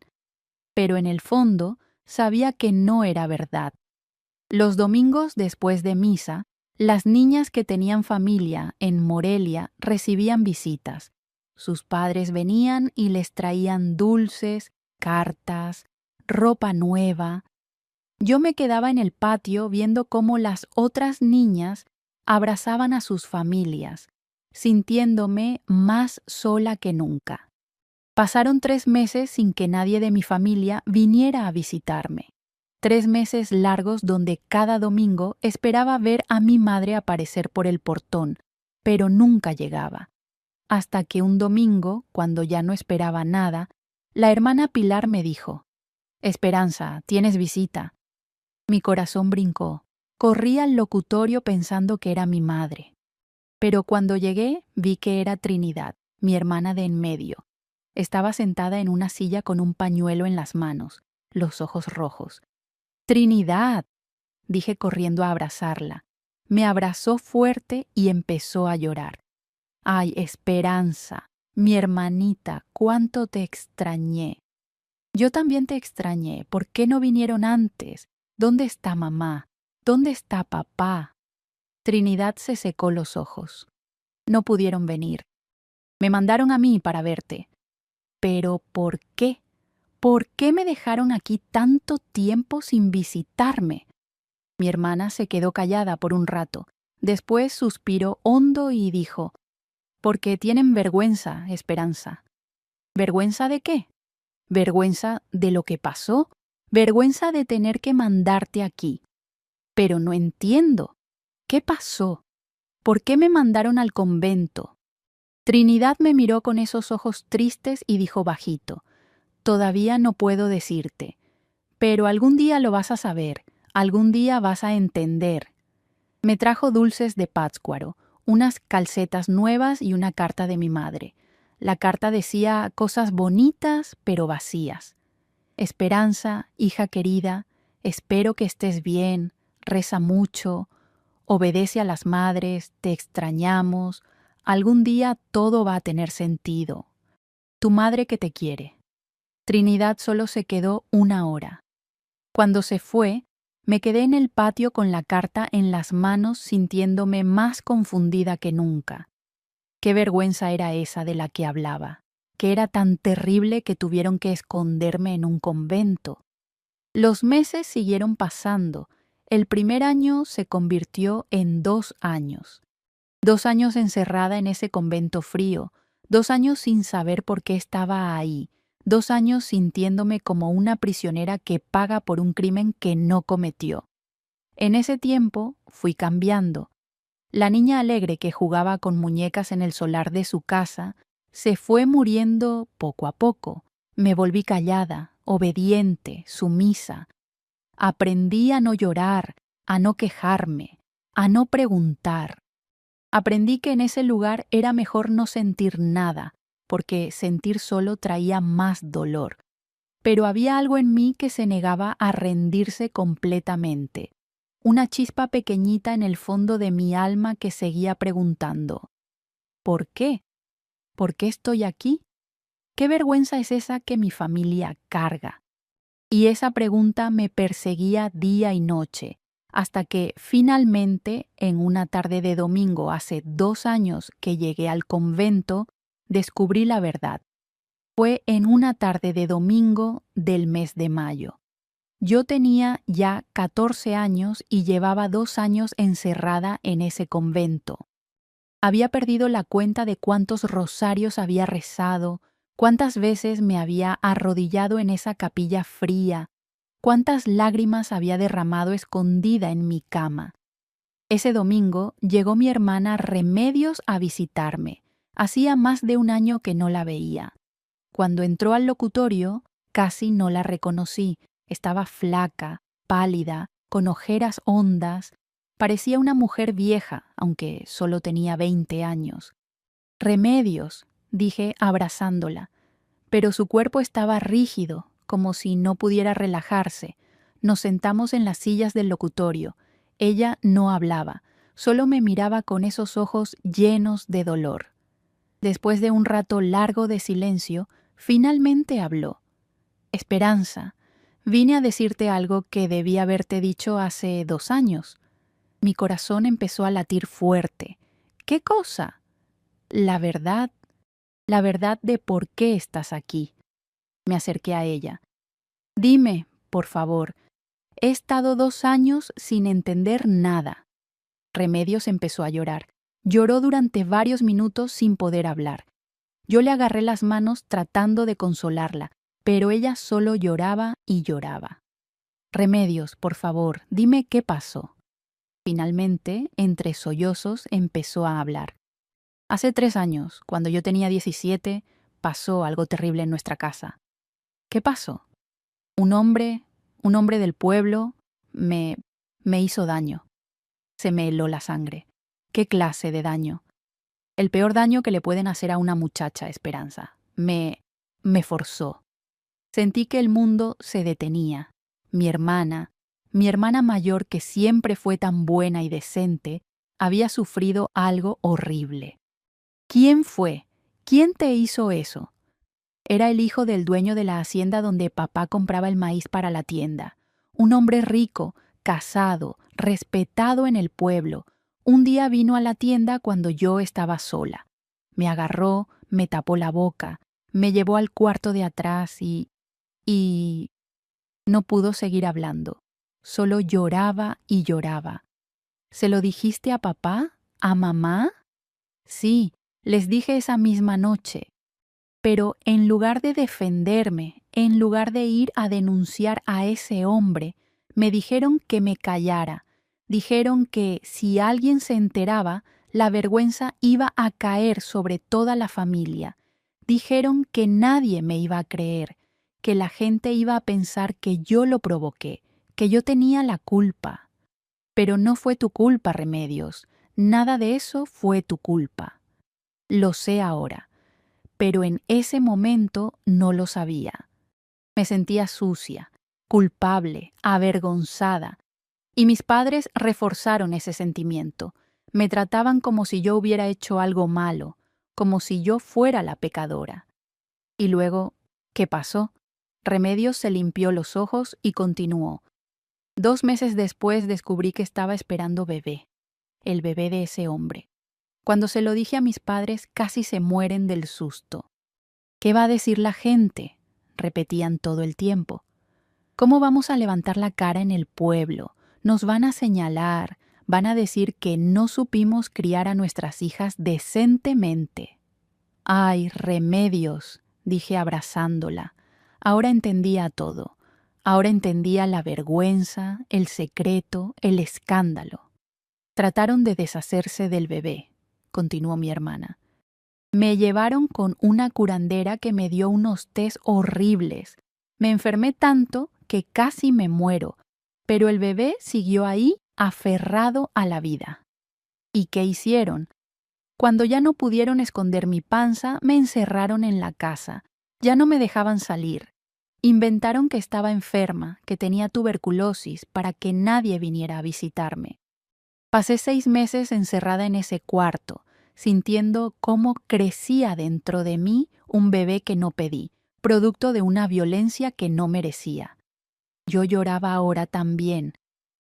Pero en el fondo sabía que no era verdad. Los domingos después de misa, las niñas que tenían familia en Morelia recibían visitas. Sus padres venían y les traían dulces, cartas, ropa nueva. Yo me quedaba en el patio viendo cómo las otras niñas abrazaban a sus familias, sintiéndome más sola que nunca. Pasaron 3 meses sin que nadie de mi familia viniera a visitarme. 3 meses largos donde cada domingo esperaba ver a mi madre aparecer por el portón, pero nunca llegaba. Hasta que un domingo, cuando ya no esperaba nada, la hermana Pilar me dijo: «Esperanza, tienes visita». Mi corazón brincó. Corrí al locutorio pensando que era mi madre. Pero cuando llegué, vi que era Trinidad, mi hermana de en medio. Estaba sentada en una silla con un pañuelo en las manos, los ojos rojos. «Trinidad», dije corriendo a abrazarla. Me abrazó fuerte y empezó a llorar. «Ay, Esperanza, mi hermanita, cuánto te extrañé». «Yo también te extrañé. ¿Por qué no vinieron antes? ¿Dónde está mamá? ¿Dónde está papá?». Trinidad se secó los ojos. «No pudieron venir. Me mandaron a mí para verte». «¿Pero por qué? ¿Por qué me dejaron aquí tanto tiempo sin visitarme?». Mi hermana se quedó callada por un rato. Después suspiró hondo y dijo: «Porque tienen vergüenza, Esperanza». «¿Vergüenza de qué?». «Vergüenza de lo que pasó. Vergüenza de tener que mandarte aquí». «Pero no entiendo. ¿Qué pasó? ¿Por qué me mandaron al convento?». Trinidad me miró con esos ojos tristes y dijo bajito: «Todavía no puedo decirte, pero algún día lo vas a saber, algún día vas a entender». Me trajo dulces de Pátzcuaro, unas calcetas nuevas y una carta de mi madre. La carta decía cosas bonitas pero vacías. «Esperanza, hija querida, espero que estés bien, reza mucho, obedece a las madres, te extrañamos, algún día todo va a tener sentido. Tu madre que te quiere». Trinidad solo se quedó 1 hora. Cuando se fue, me quedé en el patio con la carta en las manos sintiéndome más confundida que nunca. Qué vergüenza era esa de la que hablaba, que era tan terrible que tuvieron que esconderme en un convento. Los meses siguieron pasando. El primer año se convirtió en 2 años. 2 años encerrada en ese convento frío, 2 años sin saber por qué estaba ahí, 2 años sintiéndome como una prisionera que paga por un crimen que no cometió. En ese tiempo fui cambiando. La niña alegre que jugaba con muñecas en el solar de su casa se fue muriendo poco a poco. Me volví callada, obediente, sumisa. Aprendí a no llorar, a no quejarme, a no preguntar. Aprendí que en ese lugar era mejor no sentir nada, porque sentir solo traía más dolor. Pero había algo en mí que se negaba a rendirse completamente. Una chispa pequeñita en el fondo de mi alma que seguía preguntando: ¿por qué? ¿Por qué estoy aquí? ¿Qué vergüenza es esa que mi familia carga? Y esa pregunta me perseguía día y noche, hasta que finalmente, en una tarde de domingo hace 2 años que llegué al convento, descubrí la verdad. Fue en una tarde de domingo del mes de mayo. Yo tenía ya 14 años y llevaba 2 años encerrada en ese convento. Había perdido la cuenta de cuántos rosarios había rezado, cuántas veces me había arrodillado en esa capilla fría, cuántas lágrimas había derramado escondida en mi cama. Ese domingo llegó mi hermana Remedios a visitarme. Hacía más de 1 año que no la veía. Cuando entró al locutorio, casi no la reconocí. Estaba flaca, pálida, con ojeras hondas. Parecía una mujer vieja, aunque solo tenía 20 años. «Remedios», dije abrazándola, pero su cuerpo estaba rígido, como si no pudiera relajarse. Nos sentamos en las sillas del locutorio. Ella no hablaba, solo me miraba con esos ojos llenos de dolor. Después de un rato largo de silencio, finalmente habló. «Esperanza, vine a decirte algo que debí haberte dicho hace 2 años». Mi corazón empezó a latir fuerte. «¿Qué cosa?». La verdad de por qué estás aquí». Me acerqué a ella. «Dime, por favor, he estado 2 años sin entender nada». Remedios empezó a llorar. Lloró durante varios minutos sin poder hablar. Yo le agarré las manos tratando de consolarla, pero ella solo lloraba y lloraba. Remedios, por favor, dime qué pasó. Finalmente, entre sollozos, empezó a hablar. Hace 3 años, cuando yo tenía 17, pasó algo terrible en nuestra casa. ¿Qué pasó? Un hombre del pueblo, me hizo daño. Se me heló la sangre. ¿Qué clase de daño? El peor daño que le pueden hacer a una muchacha, Esperanza. Me forzó. Sentí que el mundo se detenía. Mi hermana mayor, que siempre fue tan buena y decente, había sufrido algo horrible. ¿Quién fue? ¿Quién te hizo eso? Era el hijo del dueño de la hacienda donde papá compraba el maíz para la tienda. Un hombre rico, casado, respetado en el pueblo. Un día vino a la tienda cuando yo estaba sola. Me agarró, me tapó la boca, me llevó al cuarto de atrás y no pudo seguir hablando. Solo lloraba y lloraba. ¿Se lo dijiste a papá? ¿A mamá? Sí, les dije esa misma noche. Pero en lugar de defenderme, en lugar de ir a denunciar a ese hombre, me dijeron que me callara. Dijeron que si alguien se enteraba, la vergüenza iba a caer sobre toda la familia. Dijeron que nadie me iba a creer, que la gente iba a pensar que yo lo provoqué, que yo tenía la culpa. Pero no fue tu culpa, Remedios. Nada de eso fue tu culpa. Lo sé ahora, pero en ese momento no lo sabía. Me sentía sucia, culpable, avergonzada, y mis padres reforzaron ese sentimiento. Me trataban como si yo hubiera hecho algo malo, como si yo fuera la pecadora. Y luego, ¿qué pasó? Remedios se limpió los ojos y continuó. 2 meses después descubrí que estaba esperando bebé, el bebé de ese hombre. Cuando se lo dije a mis padres, casi se mueren del susto. ¿Qué va a decir la gente?, repetían todo el tiempo. ¿Cómo vamos a levantar la cara en el pueblo? Nos van a señalar, van a decir que no supimos criar a nuestras hijas decentemente. ¡Ay, Remedios!, dije abrazándola. Ahora entendía todo. Ahora entendía la vergüenza, el secreto, el escándalo. Trataron de deshacerse del bebé, continuó mi hermana. Me llevaron con una curandera que me dio unos tés horribles. Me enfermé tanto que casi me muero, pero el bebé siguió ahí aferrado a la vida. ¿Y qué hicieron? Cuando ya no pudieron esconder mi panza, me encerraron en la casa. Ya no me dejaban salir. Inventaron que estaba enferma, que tenía tuberculosis, para que nadie viniera a visitarme. Pasé 6 meses encerrada en ese cuarto, sintiendo cómo crecía dentro de mí un bebé que no pedí, producto de una violencia que no merecía. Yo lloraba ahora también.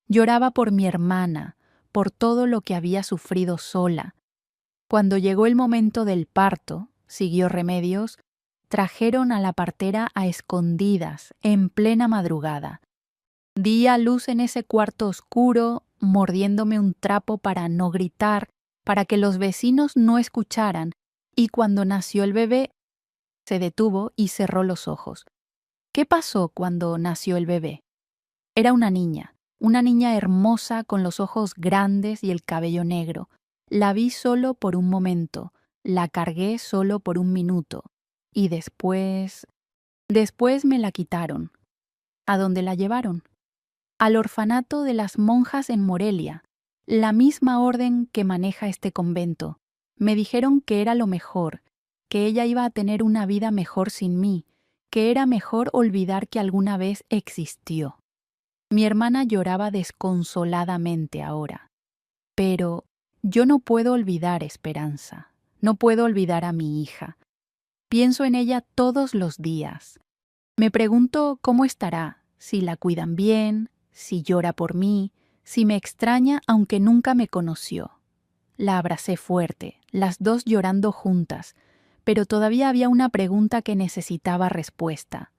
Lloraba por mi hermana, por todo lo que había sufrido sola. Cuando llegó el momento del parto, siguió Remedios, trajeron a la partera a escondidas, en plena madrugada. Di a luz en ese cuarto oscuro, mordiéndome un trapo para no gritar, para que los vecinos no escucharan, y cuando nació el bebé, se detuvo y cerró los ojos. ¿Qué pasó cuando nació el bebé? Era una niña hermosa con los ojos grandes y el cabello negro. La vi solo por un momento, la cargué solo por 1 minuto, y después me la quitaron. ¿A dónde la llevaron? Al orfanato de las monjas en Morelia, la misma orden que maneja este convento. Me dijeron que era lo mejor, que ella iba a tener una vida mejor sin mí, que era mejor olvidar que alguna vez existió. Mi hermana lloraba desconsoladamente ahora. Pero yo no puedo olvidar, Esperanza. No puedo olvidar a mi hija. Pienso en ella todos los días. Me pregunto cómo estará, si la cuidan bien, si llora por mí, si me extraña aunque nunca me conoció. La abracé fuerte, las dos llorando juntas, pero todavía había una pregunta que necesitaba respuesta.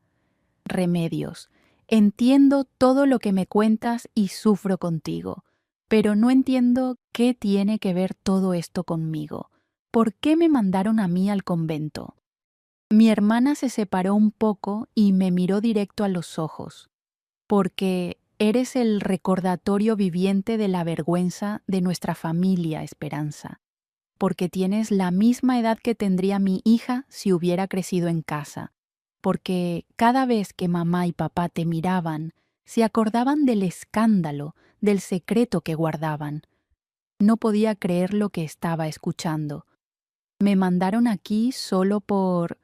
Remedios, entiendo todo lo que me cuentas y sufro contigo, pero no entiendo qué tiene que ver todo esto conmigo. ¿Por qué me mandaron a mí al convento? Mi hermana se separó un poco y me miró directo a los ojos, porque eres el recordatorio viviente de la vergüenza de nuestra familia, Esperanza, porque tienes la misma edad que tendría mi hija si hubiera crecido en casa, porque cada vez que mamá y papá te miraban, se acordaban del escándalo, del secreto que guardaban. No podía creer lo que estaba escuchando. Me mandaron aquí solo por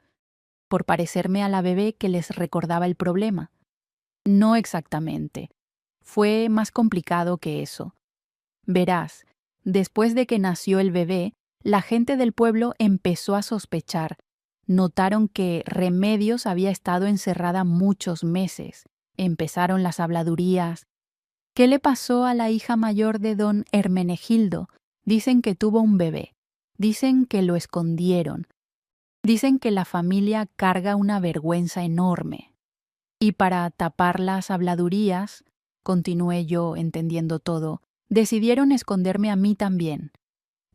parecerme a la bebé que les recordaba el problema. No exactamente. Fue más complicado que eso. Verás, después de que nació el bebé, la gente del pueblo empezó a sospechar. Notaron que Remedios había estado encerrada muchos meses. Empezaron las habladurías. ¿Qué le pasó a la hija mayor de don Hermenegildo? Dicen que tuvo un bebé. Dicen que lo escondieron. Dicen que la familia carga una vergüenza enorme. Y para tapar las habladurías, continué yo entendiendo todo, decidieron esconderme a mí también.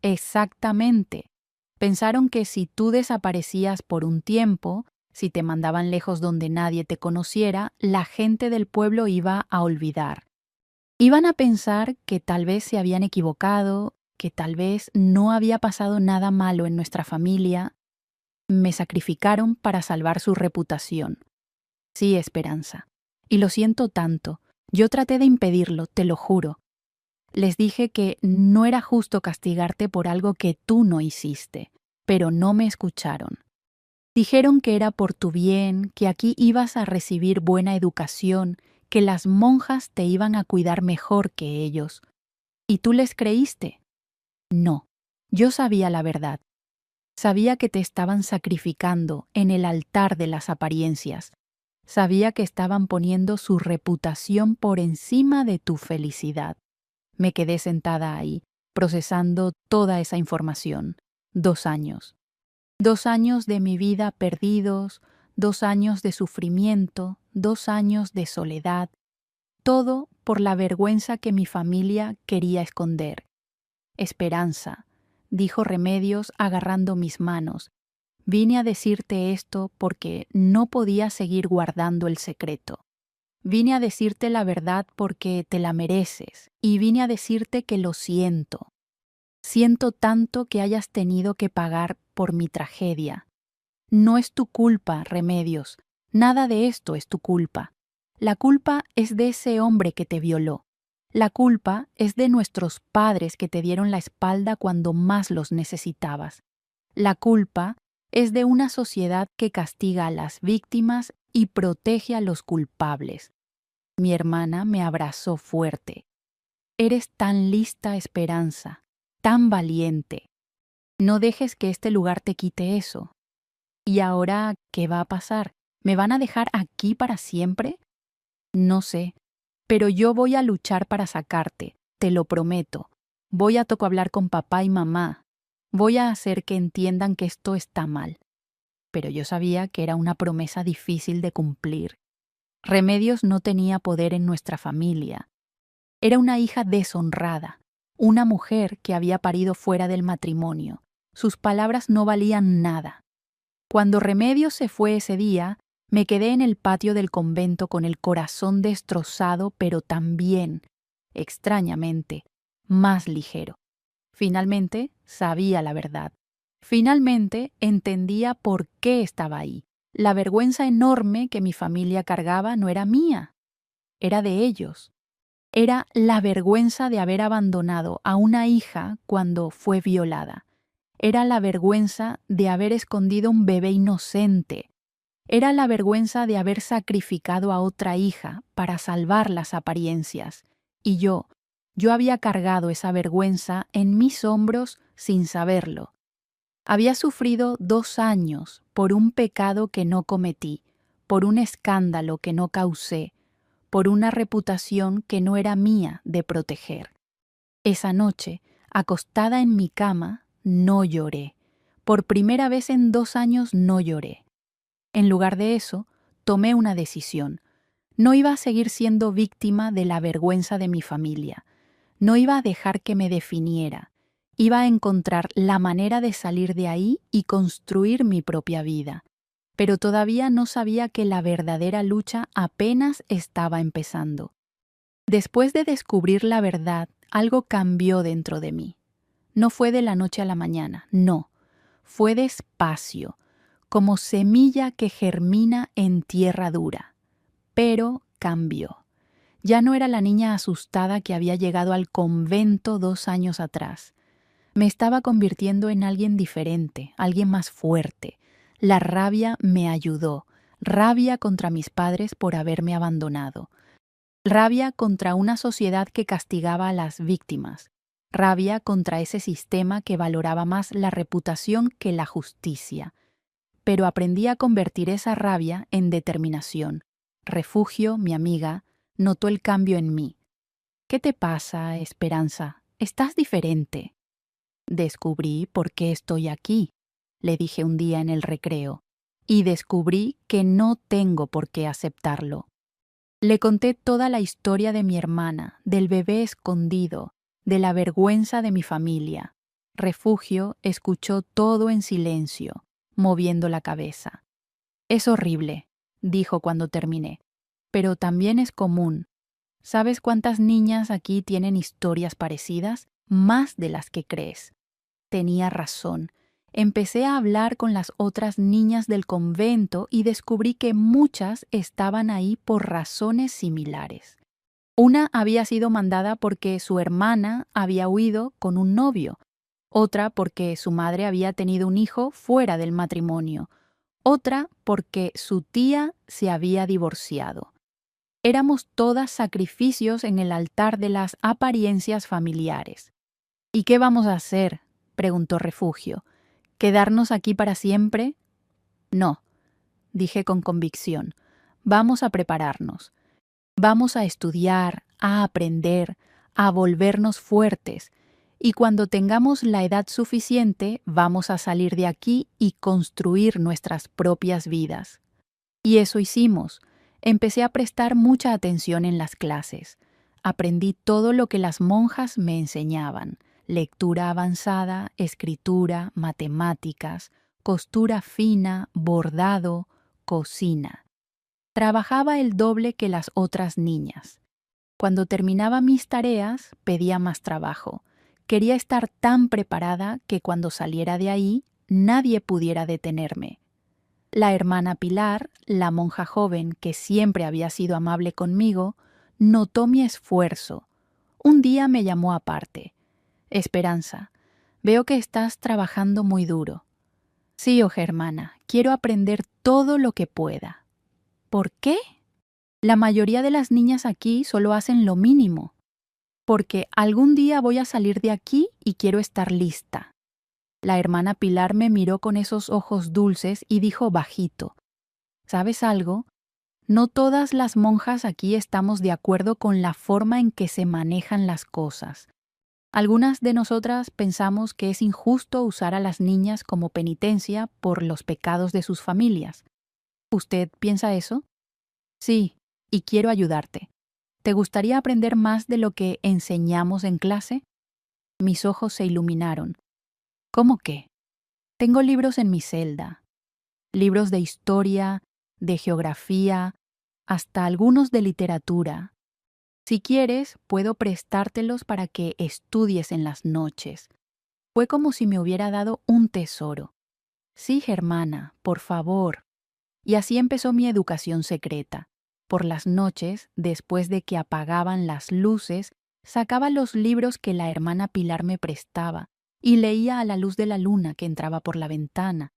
Exactamente. Pensaron que si tú desaparecías por un tiempo, si te mandaban lejos donde nadie te conociera, la gente del pueblo iba a olvidar. Iban a pensar que tal vez se habían equivocado, que tal vez no había pasado nada malo en nuestra familia. Me sacrificaron para salvar su reputación. Sí, Esperanza. Y lo siento tanto. Yo traté de impedirlo, te lo juro. Les dije que no era justo castigarte por algo que tú no hiciste, pero no me escucharon. Dijeron que era por tu bien, que aquí ibas a recibir buena educación, que las monjas te iban a cuidar mejor que ellos. ¿Y tú les creíste? No, yo sabía la verdad. Sabía que te estaban sacrificando en el altar de las apariencias. Sabía que estaban poniendo su reputación por encima de tu felicidad. Me quedé sentada ahí, procesando toda esa información. 2 años. 2 años de mi vida perdidos, 2 años de sufrimiento, 2 años de soledad. Todo por la vergüenza que mi familia quería esconder. Esperanza, dijo Remedios agarrando mis manos. Vine a decirte esto porque no podía seguir guardando el secreto. Vine a decirte la verdad porque te la mereces y vine a decirte que lo siento. Siento tanto que hayas tenido que pagar por mi tragedia. No es tu culpa, Remedios. Nada de esto es tu culpa. La culpa es de ese hombre que te violó. La culpa es de nuestros padres que te dieron la espalda cuando más los necesitabas. La culpa es de una sociedad que castiga a las víctimas y protege a los culpables. Mi hermana me abrazó fuerte. Eres tan lista, Esperanza, tan valiente. No dejes que este lugar te quite eso. ¿Y ahora qué va a pasar? ¿Me van a dejar aquí para siempre? No sé, pero yo voy a luchar para sacarte, te lo prometo. Voy a hablar con papá y mamá. Voy a hacer que entiendan que esto está mal. Pero yo sabía que era una promesa difícil de cumplir. Remedios no tenía poder en nuestra familia. Era una hija deshonrada, una mujer que había parido fuera del matrimonio. Sus palabras no valían nada. Cuando Remedios se fue ese día, me quedé en el patio del convento con el corazón destrozado, pero también, extrañamente, más ligero. Finalmente sabía la verdad. Finalmente entendía por qué estaba ahí. La vergüenza enorme que mi familia cargaba no era mía, era de ellos. Era la vergüenza de haber abandonado a una hija cuando fue violada. Era la vergüenza de haber escondido un bebé inocente. Era la vergüenza de haber sacrificado a otra hija para salvar las apariencias. Y yo había cargado esa vergüenza en mis hombros sin saberlo. Había sufrido 2 años por un pecado que no cometí, por un escándalo que no causé, por una reputación que no era mía de proteger. Esa noche, acostada en mi cama, no lloré. Por primera vez en 2 años no lloré. En lugar de eso, tomé una decisión. No iba a seguir siendo víctima de la vergüenza de mi familia. No iba a dejar que me definiera. Iba a encontrar la manera de salir de ahí y construir mi propia vida. pero todavía no sabía que la verdadera lucha apenas estaba empezando. Después de descubrir la verdad, algo cambió dentro de mí. No fue de la noche a la mañana, no. Fue despacio, como semilla que germina en tierra dura. Pero cambió. Ya no era la niña asustada que había llegado al convento 2 años atrás. Me estaba convirtiendo en alguien diferente, alguien más fuerte. La rabia me ayudó. Rabia contra mis padres por haberme abandonado. Rabia contra una sociedad que castigaba a las víctimas. Rabia contra ese sistema que valoraba más la reputación que la justicia. Pero aprendí a convertir esa rabia en determinación. Refugio, mi amiga, notó el cambio en mí. ¿Qué te pasa, Esperanza? Estás diferente. Descubrí por qué estoy aquí, le dije un día en el recreo, y descubrí que no tengo por qué aceptarlo. Le conté toda la historia de mi hermana, del bebé escondido, de la vergüenza de mi familia. Refugio escuchó todo en silencio, moviendo la cabeza. Es horrible, dijo cuando terminé, pero también es común. ¿Sabes cuántas niñas aquí tienen historias parecidas? Más de las que crees. Tenía razón. Empecé a hablar con las otras niñas del convento y descubrí que muchas estaban ahí por razones similares. Una había sido mandada porque su hermana había huido con un novio, otra porque su madre había tenido un hijo fuera del matrimonio, otra porque su tía se había divorciado. Éramos todas sacrificios en el altar de las apariencias familiares. ¿Y qué vamos a hacer?, preguntó Refugio. ¿Quedarnos aquí para siempre? No, dije con convicción. Vamos a prepararnos. Vamos a estudiar, a aprender, a volvernos fuertes. Y cuando tengamos la edad suficiente, vamos a salir de aquí y construir nuestras propias vidas. Y eso hicimos. Empecé a prestar mucha atención en las clases. Aprendí todo lo que las monjas me enseñaban: lectura avanzada, escritura, matemáticas, costura fina, bordado, cocina. Trabajaba el doble que las otras niñas. Cuando terminaba mis tareas, pedía más trabajo. Quería estar tan preparada que cuando saliera de ahí, nadie pudiera detenerme. La hermana Pilar, la monja joven que siempre había sido amable conmigo, notó mi esfuerzo. Un día me llamó aparte. Esperanza, veo que estás trabajando muy duro. Sí, hermana, quiero aprender todo lo que pueda. ¿Por qué? La mayoría de las niñas aquí solo hacen lo mínimo. Porque algún día voy a salir de aquí y quiero estar lista. La hermana Pilar me miró con esos ojos dulces y dijo bajito: ¿sabes algo? No todas las monjas aquí estamos de acuerdo con la forma en que se manejan las cosas. Algunas de nosotras pensamos que es injusto usar a las niñas como penitencia por los pecados de sus familias. ¿Usted piensa eso? Sí, y quiero ayudarte. ¿Te gustaría aprender más de lo que enseñamos en clase? Mis ojos se iluminaron. ¿Cómo qué? Tengo libros en mi celda. Libros de historia, de geografía, hasta algunos de literatura. Si quieres, puedo prestártelos para que estudies en las noches. Fue como si me hubiera dado un tesoro. Sí, hermana, por favor. Y así empezó mi educación secreta. Por las noches, después de que apagaban las luces, sacaba los libros que la hermana Pilar me prestaba y leía a la luz de la luna que entraba por la ventana.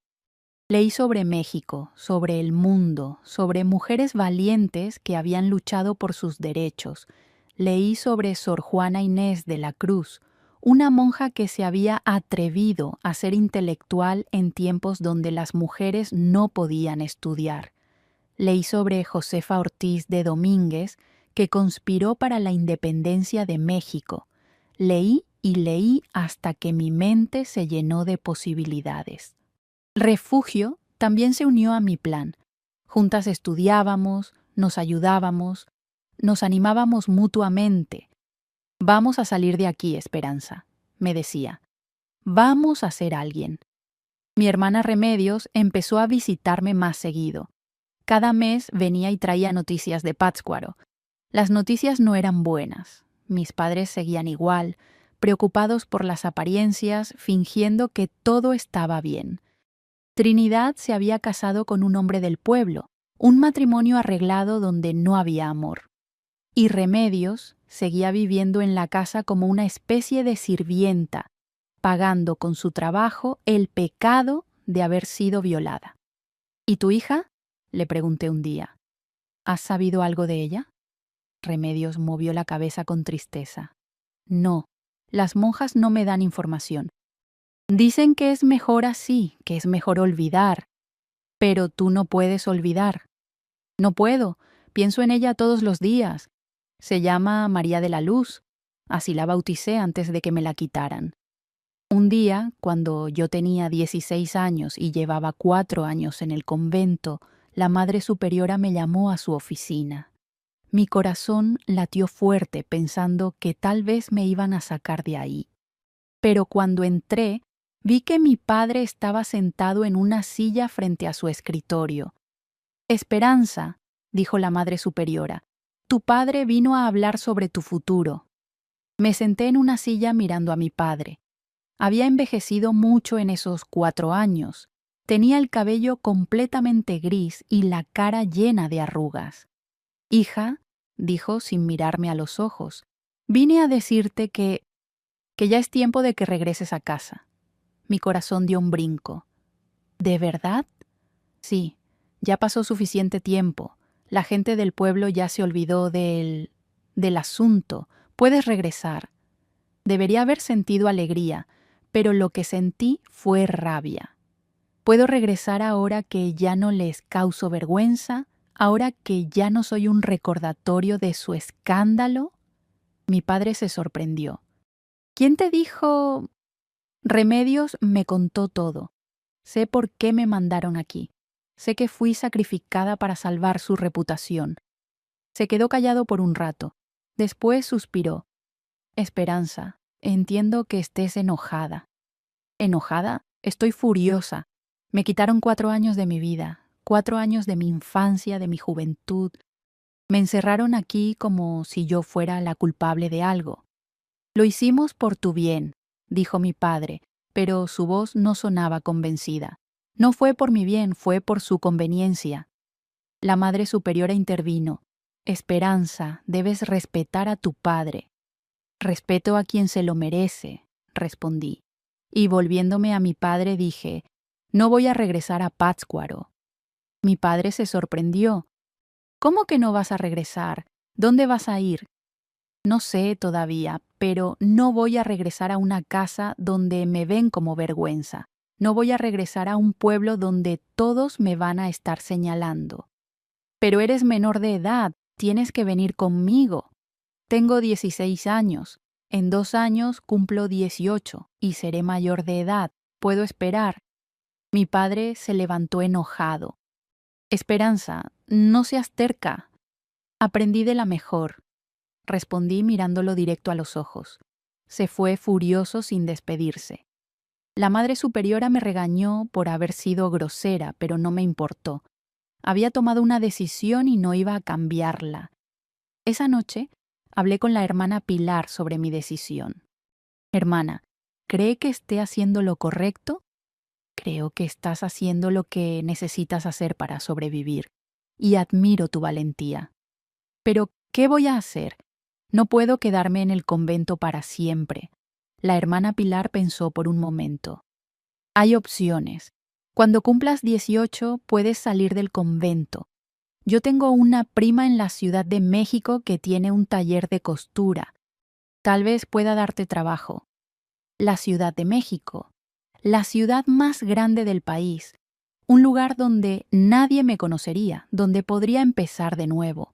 Leí sobre México, sobre el mundo, sobre mujeres valientes que habían luchado por sus derechos. Leí sobre Sor Juana Inés de la Cruz, una monja que se había atrevido a ser intelectual en tiempos donde las mujeres no podían estudiar. Leí sobre Josefa Ortiz de Domínguez, que conspiró para la independencia de México. Leí y leí hasta que mi mente se llenó de posibilidades. Refugio también se unió a mi plan. Juntas estudiábamos, nos ayudábamos, nos animábamos mutuamente. Vamos a salir de aquí, Esperanza, me decía. Vamos a ser alguien. Mi hermana Remedios empezó a visitarme más seguido. Cada mes venía y traía noticias de Pátzcuaro. Las noticias no eran buenas. Mis padres seguían igual, preocupados por las apariencias, fingiendo que todo estaba bien. Trinidad se había casado con un hombre del pueblo, un matrimonio arreglado donde no había amor. Y Remedios seguía viviendo en la casa como una especie de sirvienta, pagando con su trabajo el pecado de haber sido violada. ¿Y tu hija?, le pregunté un día. ¿Has sabido algo de ella? Remedios movió la cabeza con tristeza. No, las monjas no me dan información. Dicen que es mejor así, que es mejor olvidar. Pero tú no puedes olvidar. No puedo, pienso en ella todos los días. Se llama María de la Luz. Así la bauticé antes de que me la quitaran. Un día, cuando yo tenía 16 años y llevaba 4 años en el convento, la Madre Superiora me llamó a su oficina. Mi corazón latió fuerte pensando que tal vez me iban a sacar de ahí. Pero cuando entré, vi que mi padre estaba sentado en una silla frente a su escritorio. «Esperanza», dijo la Madre Superiora, «tu padre vino a hablar sobre tu futuro». Me senté en una silla mirando a mi padre. Había envejecido mucho en esos 4 años. Tenía el cabello completamente gris y la cara llena de arrugas. «Hija», dijo sin mirarme a los ojos, «vine a decirte que ya es tiempo de que regreses a casa». Mi corazón dio un brinco. ¿De verdad? Sí, ya pasó suficiente tiempo. La gente del pueblo ya se olvidó del asunto. Puedes regresar. Debería haber sentido alegría, pero lo que sentí fue rabia. ¿Puedo regresar ahora que ya no les causo vergüenza? ¿Ahora que ya no soy un recordatorio de su escándalo? Mi padre se sorprendió. ¿Quién te dijo? Remedios me contó todo. Sé por qué me mandaron aquí. Sé que fui sacrificada para salvar su reputación. Se quedó callado por un rato. Después suspiró. Esperanza, entiendo que estés enojada. ¿Enojada? Estoy furiosa. Me quitaron 4 años de mi vida, 4 años de mi infancia, de mi juventud. Me encerraron aquí como si yo fuera la culpable de algo. Lo hicimos por tu bien, dijo mi padre, pero su voz no sonaba convencida. No fue por mi bien, fue por su conveniencia. La Madre Superiora intervino. Esperanza, debes respetar a tu padre. Respeto a quien se lo merece, respondí. Y volviéndome a mi padre dije, no voy a regresar a Pátzcuaro. Mi padre se sorprendió. ¿Cómo que no vas a regresar? ¿Dónde vas a ir? No sé todavía, pero no voy a regresar a una casa donde me ven como vergüenza. No voy a regresar a un pueblo donde todos me van a estar señalando. Pero eres menor de edad, tienes que venir conmigo. Tengo 16 años. En 2 años cumplo 18 y seré mayor de edad. Puedo esperar. Mi padre se levantó enojado. Esperanza, no seas terca. Aprendí de la mejor. Respondí mirándolo directo a los ojos. Se fue furioso sin despedirse. La Madre Superiora me regañó por haber sido grosera, pero no me importó. Había tomado una decisión y no iba a cambiarla. Esa noche hablé con la hermana Pilar sobre mi decisión. Hermana, ¿cree que esté haciendo lo correcto? Creo que estás haciendo lo que necesitas hacer para sobrevivir, y admiro tu valentía. Pero, ¿qué voy a hacer? No puedo quedarme en el convento para siempre. La hermana Pilar pensó por un momento. Hay opciones. Cuando cumplas 18 puedes salir del convento. Yo tengo una prima en la Ciudad de México que tiene un taller de costura. Tal vez pueda darte trabajo. La Ciudad de México, la ciudad más grande del país, un lugar donde nadie me conocería, donde podría empezar de nuevo.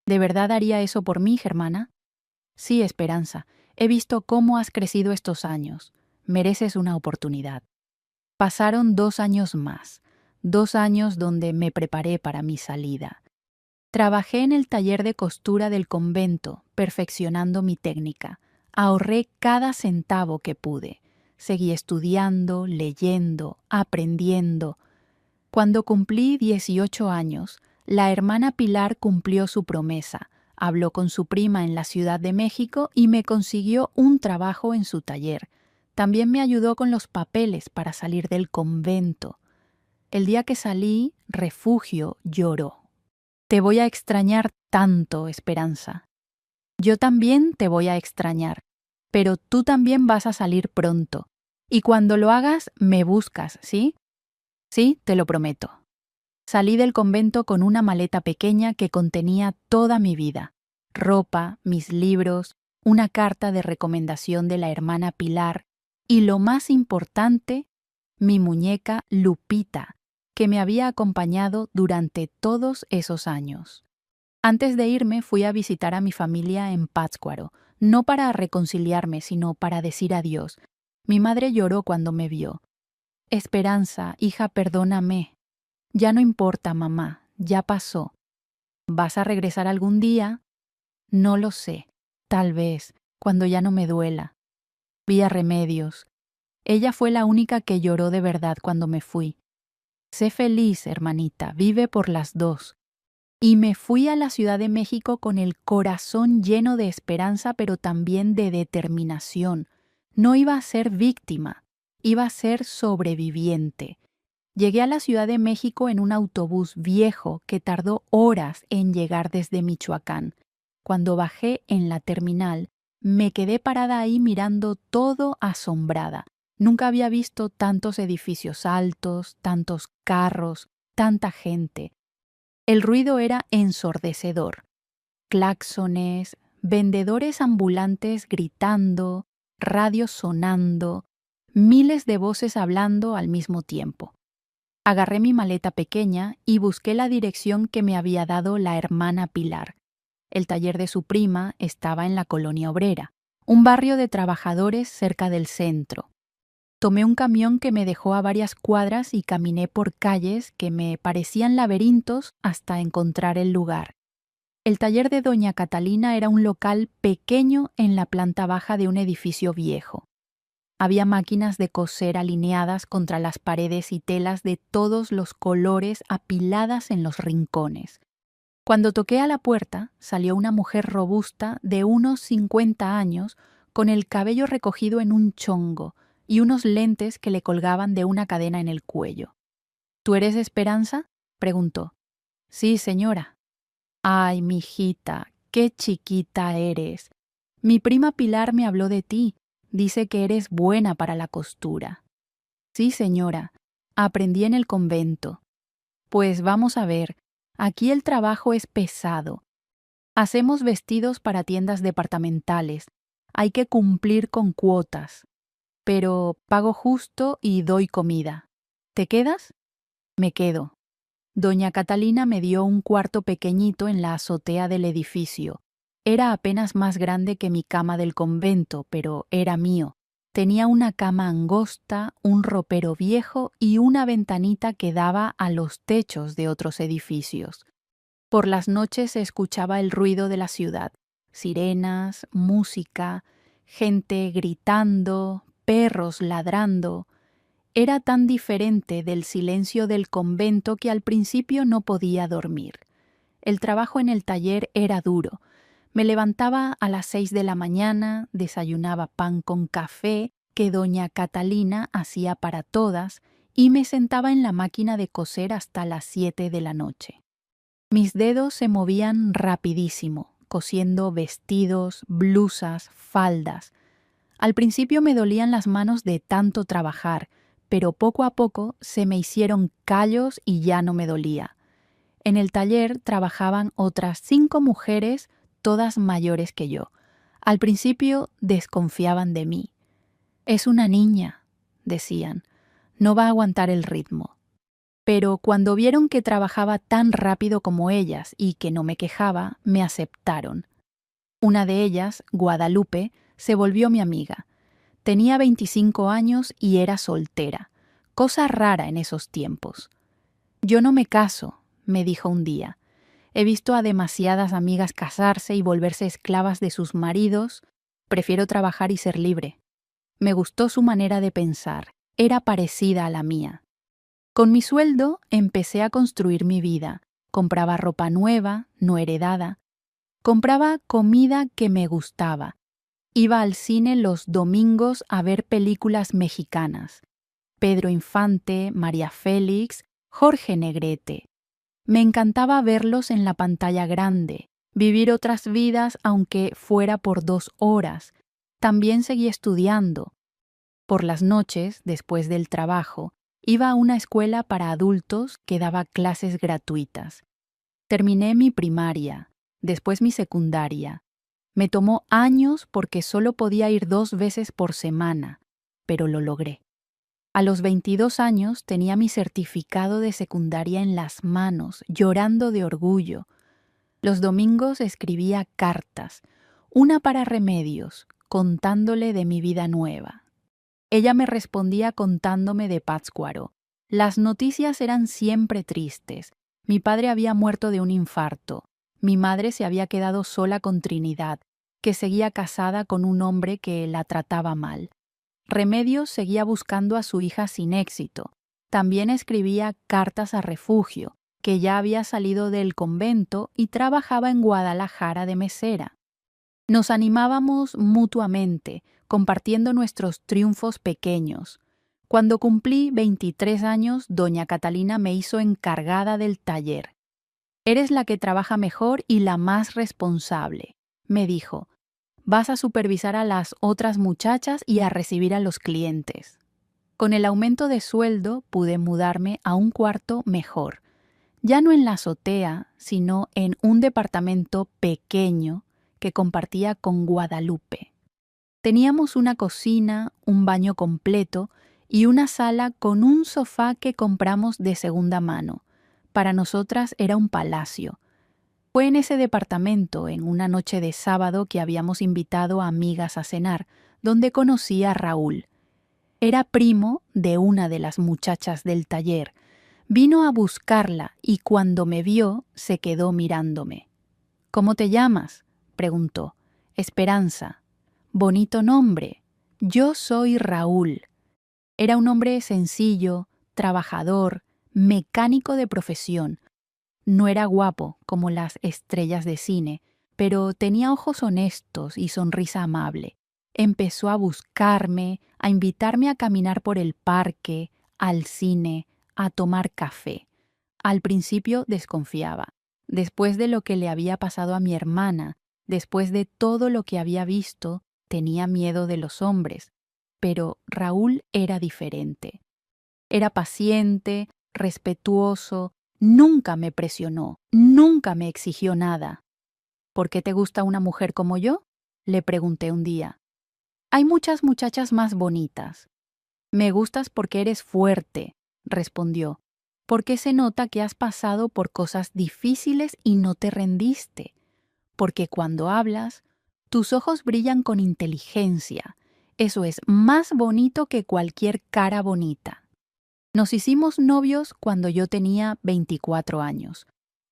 ¿De verdad haría eso por mí, Germana? Sí, Esperanza, he visto cómo has crecido estos años. Mereces una oportunidad. Pasaron 2 años más, 2 años donde me preparé para mi salida. Trabajé en el taller de costura del convento, perfeccionando mi técnica. Ahorré cada centavo que pude. Seguí estudiando, leyendo, aprendiendo. Cuando cumplí 18 años, la hermana Pilar cumplió su promesa, habló con su prima en la Ciudad de México y me consiguió un trabajo en su taller. También me ayudó con los papeles para salir del convento. El día que salí, Refugio lloró. Te voy a extrañar tanto, Esperanza. Yo también te voy a extrañar, pero tú también vas a salir pronto. Y cuando lo hagas, me buscas, ¿sí? Sí, te lo prometo. Salí del convento con una maleta pequeña que contenía toda mi vida: ropa, mis libros, una carta de recomendación de la hermana Pilar y, lo más importante, mi muñeca Lupita, que me había acompañado durante todos esos años. Antes de irme fui a visitar a mi familia en Pátzcuaro, no para reconciliarme, sino para decir adiós. Mi madre lloró cuando me vio. Esperanza, hija, perdóname. Ya no importa, mamá, ya pasó. ¿Vas a regresar algún día? No lo sé. Tal vez, cuando ya no me duela. Vía Remedios. Ella fue la única que lloró de verdad cuando me fui. Sé feliz, hermanita, vive por las dos. Y me fui a la Ciudad de México con el corazón lleno de esperanza, pero también de determinación. No iba a ser víctima, iba a ser sobreviviente. Llegué a la Ciudad de México en un autobús viejo que tardó horas en llegar desde Michoacán. Cuando bajé en la terminal, me quedé parada ahí mirando todo asombrada. Nunca había visto tantos edificios altos, tantos carros, tanta gente. El ruido era ensordecedor. Claxones, vendedores ambulantes gritando, radios sonando, miles de voces hablando al mismo tiempo. Agarré mi maleta pequeña y busqué la dirección que me había dado la hermana Pilar. El taller de su prima estaba en la Colonia Obrera, un barrio de trabajadores cerca del centro. Tomé un camión que me dejó a varias cuadras y caminé por calles que me parecían laberintos hasta encontrar el lugar. El taller de doña Catalina era un local pequeño en la planta baja de un edificio viejo. Había máquinas de coser alineadas contra las paredes y telas de todos los colores apiladas en los rincones. Cuando toqué a la puerta, salió una mujer robusta de unos 50 años, con el cabello recogido en un chongo y unos lentes que le colgaban de una cadena en el cuello. ¿Tú eres Esperanza?, preguntó. Sí, señora. Ay, mijita, qué chiquita eres. Mi prima Pilar me habló de ti. Dice que eres buena para la costura. Sí, señora. Aprendí en el convento. Pues vamos a ver. Aquí el trabajo es pesado. Hacemos vestidos para tiendas departamentales. Hay que cumplir con cuotas. Pero pago justo y doy comida. ¿Te quedas? Me quedo. Doña Catalina me dio un cuarto pequeñito en la azotea del edificio. Era apenas más grande que mi cama del convento, pero era mío. Tenía una cama angosta, un ropero viejo y una ventanita que daba a los techos de otros edificios. Por las noches se escuchaba el ruido de la ciudad: sirenas, música, gente gritando, perros ladrando. Era tan diferente del silencio del convento que al principio no podía dormir. El trabajo en el taller era duro. Me levantaba a las 6 de la mañana, desayunaba pan con café que doña Catalina hacía para todas y me sentaba en la máquina de coser hasta las 7 de la noche. Mis dedos se movían rapidísimo, cosiendo vestidos, blusas, faldas. Al principio me dolían las manos de tanto trabajar, pero poco a poco se me hicieron callos y ya no me dolía. En el taller trabajaban otras 5 mujeres, todas mayores que yo. Al principio desconfiaban de mí. Es una niña, decían, no va a aguantar el ritmo. Pero cuando vieron que trabajaba tan rápido como ellas y que no me quejaba, me aceptaron. Una de ellas, Guadalupe, se volvió mi amiga. Tenía 25 años y era soltera, cosa rara en esos tiempos. Yo no me caso, me dijo un día. He visto a demasiadas amigas casarse y volverse esclavas de sus maridos. Prefiero trabajar y ser libre. Me gustó su manera de pensar. Era parecida a la mía. Con mi sueldo empecé a construir mi vida. Compraba ropa nueva, no heredada. Compraba comida que me gustaba. Iba al cine los domingos a ver películas mexicanas. Pedro Infante, María Félix, Jorge Negrete. Me encantaba verlos en la pantalla grande, vivir otras vidas aunque fuera por 2 horas. También seguí estudiando. Por las noches, después del trabajo, iba a una escuela para adultos que daba clases gratuitas. Terminé mi primaria, después mi secundaria. Me tomó años porque solo podía ir 2 veces por semana, pero lo logré. A los 22 años tenía mi certificado de secundaria en las manos, llorando de orgullo. Los domingos escribía cartas, una para Remedios, contándole de mi vida nueva. Ella me respondía contándome de Pátzcuaro. Las noticias eran siempre tristes. Mi padre había muerto de un infarto. Mi madre se había quedado sola con Trinidad, que seguía casada con un hombre que la trataba mal. Remedios seguía buscando a su hija sin éxito. También escribía cartas a Refugio, que ya había salido del convento y trabajaba en Guadalajara de mesera. Nos animábamos mutuamente, compartiendo nuestros triunfos pequeños. Cuando cumplí 23 años, doña Catalina me hizo encargada del taller. «Eres la que trabaja mejor y la más responsable», me dijo. «Vas a supervisar a las otras muchachas y a recibir a los clientes». Con el aumento de sueldo pude mudarme a un cuarto mejor, ya no en la azotea, sino en un departamento pequeño que compartía con Guadalupe. Teníamos una cocina, un baño completo y una sala con un sofá que compramos de segunda mano. Para nosotras era un palacio. Fue en ese departamento, en una noche de sábado que habíamos invitado a amigas a cenar, donde conocí a Raúl. Era primo de una de las muchachas del taller. Vino a buscarla y cuando me vio se quedó mirándome. «¿Cómo te llamas?», preguntó. «Esperanza». «Bonito nombre. Yo soy Raúl». Era un hombre sencillo, trabajador, mecánico de profesión. No era guapo como las estrellas de cine, pero tenía ojos honestos y sonrisa amable. Empezó a buscarme, a invitarme a caminar por el parque, al cine, a tomar café. Al principio desconfiaba. Después de lo que le había pasado a mi hermana, después de todo lo que había visto, tenía miedo de los hombres. Pero Raúl era diferente. Era paciente, respetuoso, nunca me presionó, nunca me exigió nada. «¿Por qué te gusta una mujer como yo?», le pregunté un día. «Hay muchas muchachas más bonitas». «Me gustas porque eres fuerte», respondió. «Porque se nota que has pasado por cosas difíciles y no te rendiste. Porque cuando hablas, tus ojos brillan con inteligencia. Eso es más bonito que cualquier cara bonita». Nos hicimos novios cuando yo tenía 24 años.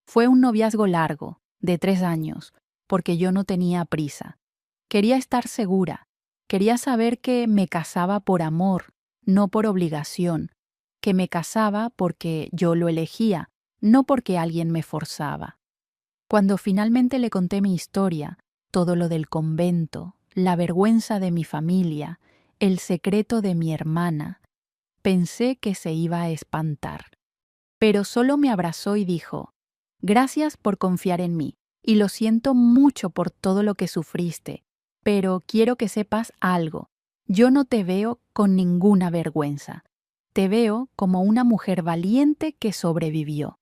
Fue un noviazgo largo, de 3 años, porque yo no tenía prisa. Quería estar segura. Quería saber que me casaba por amor, no por obligación. Que me casaba porque yo lo elegía, no porque alguien me forzaba. Cuando finalmente le conté mi historia, todo lo del convento, la vergüenza de mi familia, el secreto de mi hermana, pensé que se iba a espantar. Pero solo me abrazó y dijo: «Gracias por confiar en mí, y lo siento mucho por todo lo que sufriste, pero quiero que sepas algo. Yo no te veo con ninguna vergüenza. Te veo como una mujer valiente que sobrevivió».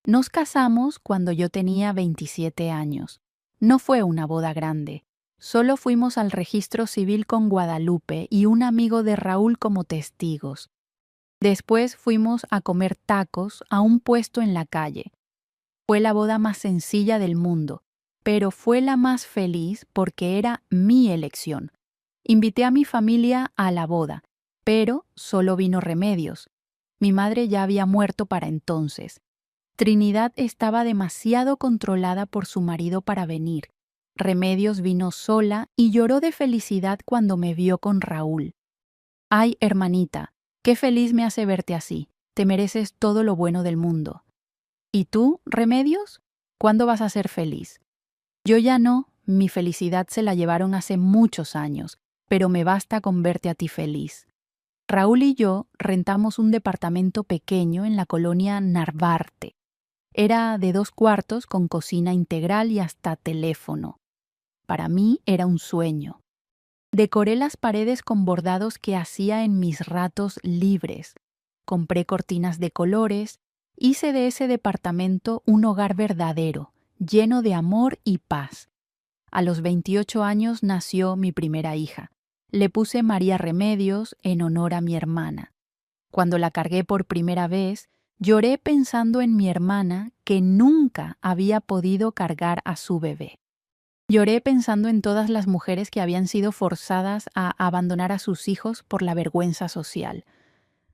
Nos casamos cuando yo tenía 27 años. No fue una boda grande. Solo fuimos al registro civil con Guadalupe y un amigo de Raúl como testigos. Después fuimos a comer tacos a un puesto en la calle. Fue la boda más sencilla del mundo, pero fue la más feliz porque era mi elección. Invité a mi familia a la boda, pero solo vino Remedios. Mi madre ya había muerto para entonces. Trinidad estaba demasiado controlada por su marido para venir. Remedios vino sola y lloró de felicidad cuando me vio con Raúl. Ay, hermanita, qué feliz me hace verte así. Te mereces todo lo bueno del mundo. ¿Y tú, Remedios? ¿Cuándo vas a ser feliz? Yo ya no, mi felicidad se la llevaron hace muchos años, pero me basta con verte a ti feliz. Raúl y yo rentamos un departamento pequeño en la colonia Narvarte. Era de 2 cuartos con cocina integral y hasta teléfono. Para mí era un sueño. Decoré las paredes con bordados que hacía en mis ratos libres. Compré cortinas de colores. Hice de ese departamento un hogar verdadero, lleno de amor y paz. A los 28 años nació mi primera hija. Le puse María Remedios en honor a mi hermana. Cuando la cargué por primera vez, lloré pensando en mi hermana que nunca había podido cargar a su bebé. Lloré pensando en todas las mujeres que habían sido forzadas a abandonar a sus hijos por la vergüenza social.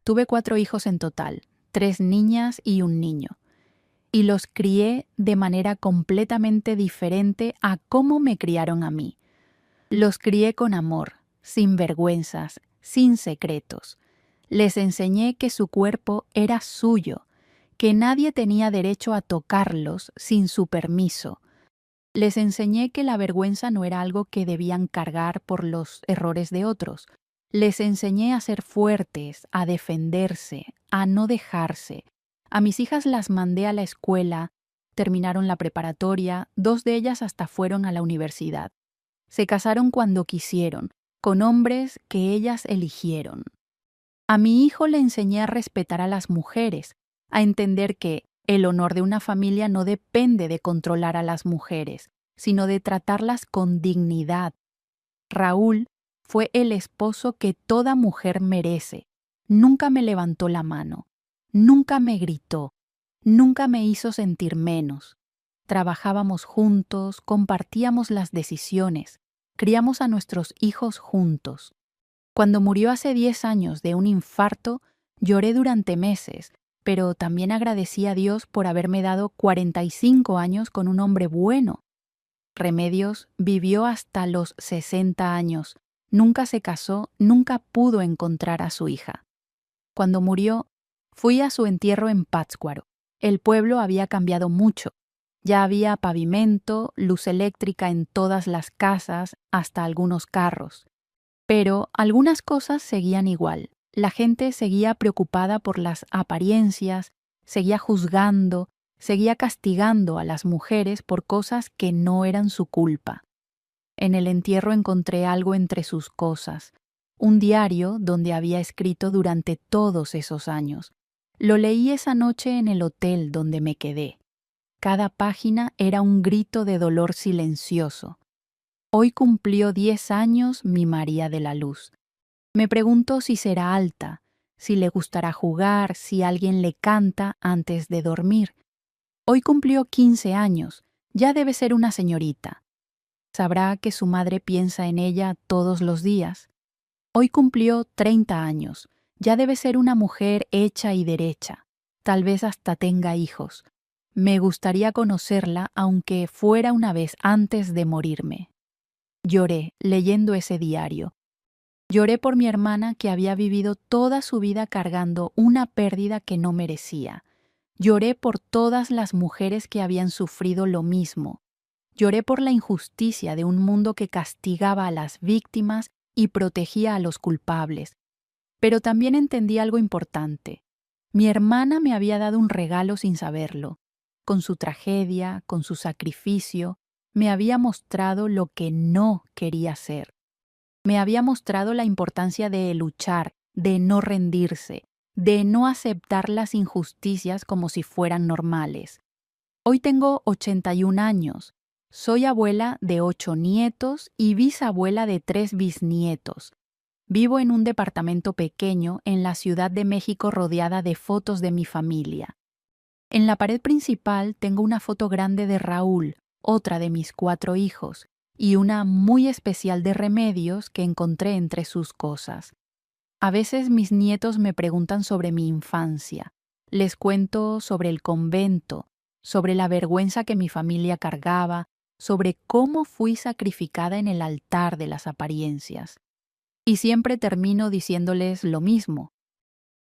Tuve 4 hijos en total, 3 niñas y un niño. Y los crié de manera completamente diferente a cómo me criaron a mí. Los crié con amor, sin vergüenzas, sin secretos. Les enseñé que su cuerpo era suyo, que nadie tenía derecho a tocarlos sin su permiso. Les enseñé que la vergüenza no era algo que debían cargar por los errores de otros. Les enseñé a ser fuertes, a defenderse, a no dejarse. A mis hijas las mandé a la escuela, terminaron la preparatoria, 2 de ellas hasta fueron a la universidad. Se casaron cuando quisieron, con hombres que ellas eligieron. A mi hijo le enseñé a respetar a las mujeres, a entender que el honor de una familia no depende de controlar a las mujeres, sino de tratarlas con dignidad. Raúl fue el esposo que toda mujer merece. Nunca me levantó la mano, nunca me gritó, nunca me hizo sentir menos. Trabajábamos juntos, compartíamos las decisiones, criamos a nuestros hijos juntos. Cuando murió hace 10 años de un infarto, lloré durante meses, pero también agradecí a Dios por haberme dado 45 años con un hombre bueno. Remedios vivió hasta los 60 años, nunca se casó, nunca pudo encontrar a su hija. Cuando murió, fui a su entierro en Pátzcuaro. El pueblo había cambiado mucho. Ya había pavimento, luz eléctrica en todas las casas, hasta algunos carros. Pero algunas cosas seguían igual. La gente seguía preocupada por las apariencias, seguía juzgando, seguía castigando a las mujeres por cosas que no eran su culpa. En el entierro encontré algo entre sus cosas, un diario donde había escrito durante todos esos años. Lo leí esa noche en el hotel donde me quedé. Cada página era un grito de dolor silencioso. Hoy cumplió 10 años mi María de la Luz. Me pregunto si será alta, si le gustará jugar, si alguien le canta antes de dormir. Hoy cumplió 15 años, ya debe ser una señorita. Sabrá que su madre piensa en ella todos los días. Hoy cumplió 30 años, ya debe ser una mujer hecha y derecha. Tal vez hasta tenga hijos. Me gustaría conocerla aunque fuera una vez antes de morirme. Lloré leyendo ese diario. Lloré por mi hermana que había vivido toda su vida cargando una pérdida que no merecía. Lloré por todas las mujeres que habían sufrido lo mismo. Lloré por la injusticia de un mundo que castigaba a las víctimas y protegía a los culpables. Pero también entendí algo importante. Mi hermana me había dado un regalo sin saberlo. Con su tragedia, con su sacrificio, me había mostrado lo que no quería ser. Me había mostrado la importancia de luchar, de no rendirse, de no aceptar las injusticias como si fueran normales. Hoy tengo 81 años. Soy abuela de 8 nietos y bisabuela de 3 bisnietos. Vivo en un departamento pequeño en la Ciudad de México rodeada de fotos de mi familia. En la pared principal tengo una foto grande de Raúl, otra de mis 4 hijos, y una muy especial de Remedios que encontré entre sus cosas. A veces mis nietos me preguntan sobre mi infancia. Les cuento sobre el convento, sobre la vergüenza que mi familia cargaba, sobre cómo fui sacrificada en el altar de las apariencias. Y siempre termino diciéndoles lo mismo.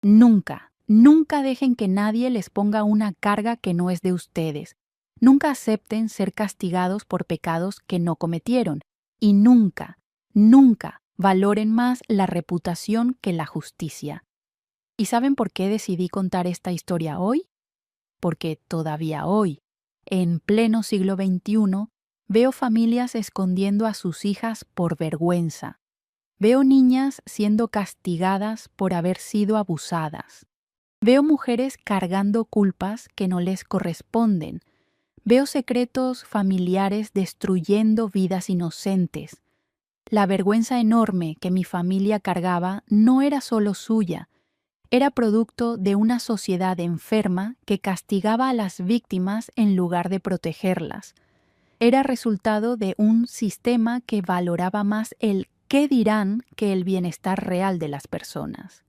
Nunca, nunca dejen que nadie les ponga una carga que no es de ustedes. Nunca acepten ser castigados por pecados que no cometieron. Y nunca, nunca valoren más la reputación que la justicia. ¿Y saben por qué decidí contar esta historia hoy? Porque todavía hoy, en pleno siglo XXI, veo familias escondiendo a sus hijas por vergüenza. Veo niñas siendo castigadas por haber sido abusadas. Veo mujeres cargando culpas que no les corresponden. Veo secretos familiares destruyendo vidas inocentes. La vergüenza enorme que mi familia cargaba no era solo suya, era producto de una sociedad enferma que castigaba a las víctimas en lugar de protegerlas. Era resultado de un sistema que valoraba más el qué dirán que el bienestar real de las personas.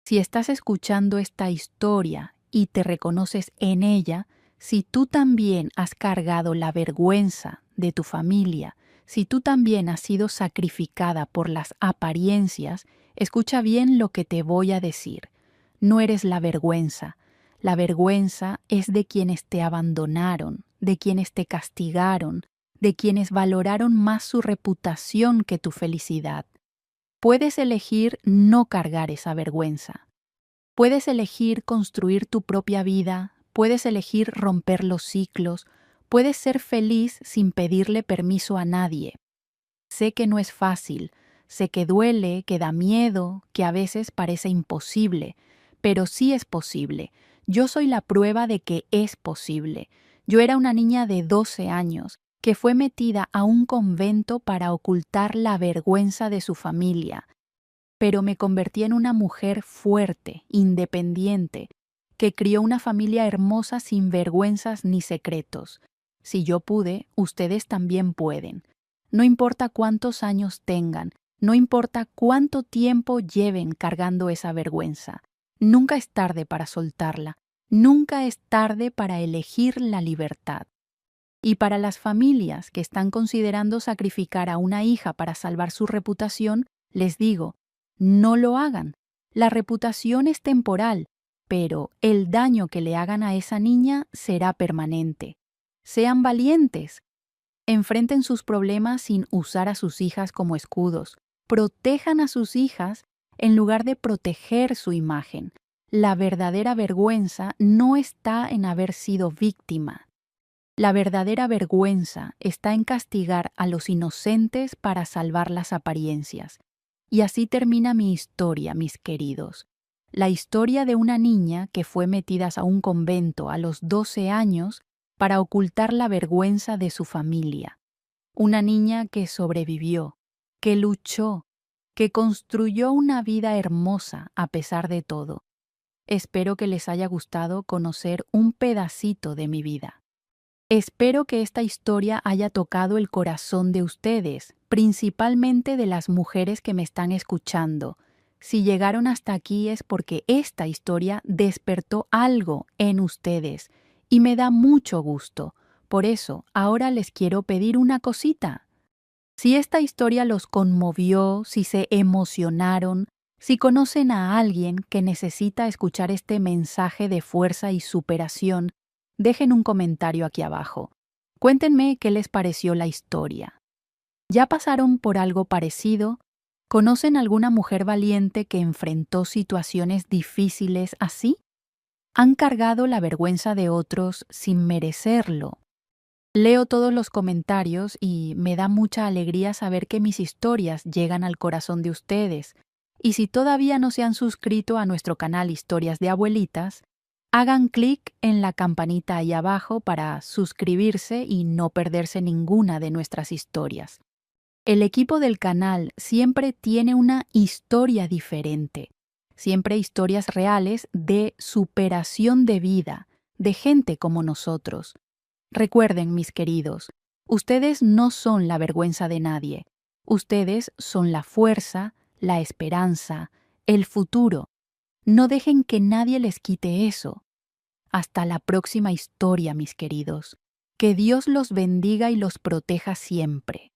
Si estás escuchando esta historia y te reconoces en ella, si tú también has cargado la vergüenza de tu familia, si tú también has sido sacrificada por las apariencias, escucha bien lo que te voy a decir. No eres la vergüenza. La vergüenza es de quienes te abandonaron, de quienes te castigaron, de quienes valoraron más su reputación que tu felicidad. Puedes elegir no cargar esa vergüenza. Puedes elegir construir tu propia vida, puedes elegir romper los ciclos, puedes ser feliz sin pedirle permiso a nadie. Sé que no es fácil, sé que duele, que da miedo, que a veces parece imposible, pero sí es posible. Yo soy la prueba de que es posible. Yo era una niña de 12 años que fue metida a un convento para ocultar la vergüenza de su familia, pero me convertí en una mujer fuerte, independiente, que crió una familia hermosa sin vergüenzas ni secretos. Si yo pude, ustedes también pueden. No importa cuántos años tengan, no importa cuánto tiempo lleven cargando esa vergüenza. Nunca es tarde para soltarla, nunca es tarde para elegir la libertad. Y para las familias que están considerando sacrificar a una hija para salvar su reputación, les digo, no lo hagan. La reputación es temporal, pero el daño que le hagan a esa niña será permanente. Sean valientes. Enfrenten sus problemas sin usar a sus hijas como escudos. Protejan a sus hijas en lugar de proteger su imagen. La verdadera vergüenza no está en haber sido víctima. La verdadera vergüenza está en castigar a los inocentes para salvar las apariencias. Y así termina mi historia, mis queridos. La historia de una niña que fue metida a un convento a los 12 años para ocultar la vergüenza de su familia. Una niña que sobrevivió, que luchó, que construyó una vida hermosa a pesar de todo. Espero que les haya gustado conocer un pedacito de mi vida. Espero que esta historia haya tocado el corazón de ustedes, principalmente de las mujeres que me están escuchando. Si llegaron hasta aquí es porque esta historia despertó algo en ustedes y me da mucho gusto. Por eso, ahora les quiero pedir una cosita. Si esta historia los conmovió, si se emocionaron, si conocen a alguien que necesita escuchar este mensaje de fuerza y superación, dejen un comentario aquí abajo. Cuéntenme qué les pareció la historia. ¿Ya pasaron por algo parecido? ¿Conocen alguna mujer valiente que enfrentó situaciones difíciles así? ¿Han cargado la vergüenza de otros sin merecerlo? Leo todos los comentarios y me da mucha alegría saber que mis historias llegan al corazón de ustedes. Y si todavía no se han suscrito a nuestro canal Historias de Abuelitas, hagan clic en la campanita ahí abajo para suscribirse y no perderse ninguna de nuestras historias. El equipo del canal siempre tiene una historia diferente, siempre historias reales de superación de vida, de gente como nosotros. Recuerden, mis queridos, ustedes no son la vergüenza de nadie. Ustedes son la fuerza, la esperanza, el futuro. No dejen que nadie les quite eso. Hasta la próxima historia, mis queridos. Que Dios los bendiga y los proteja siempre.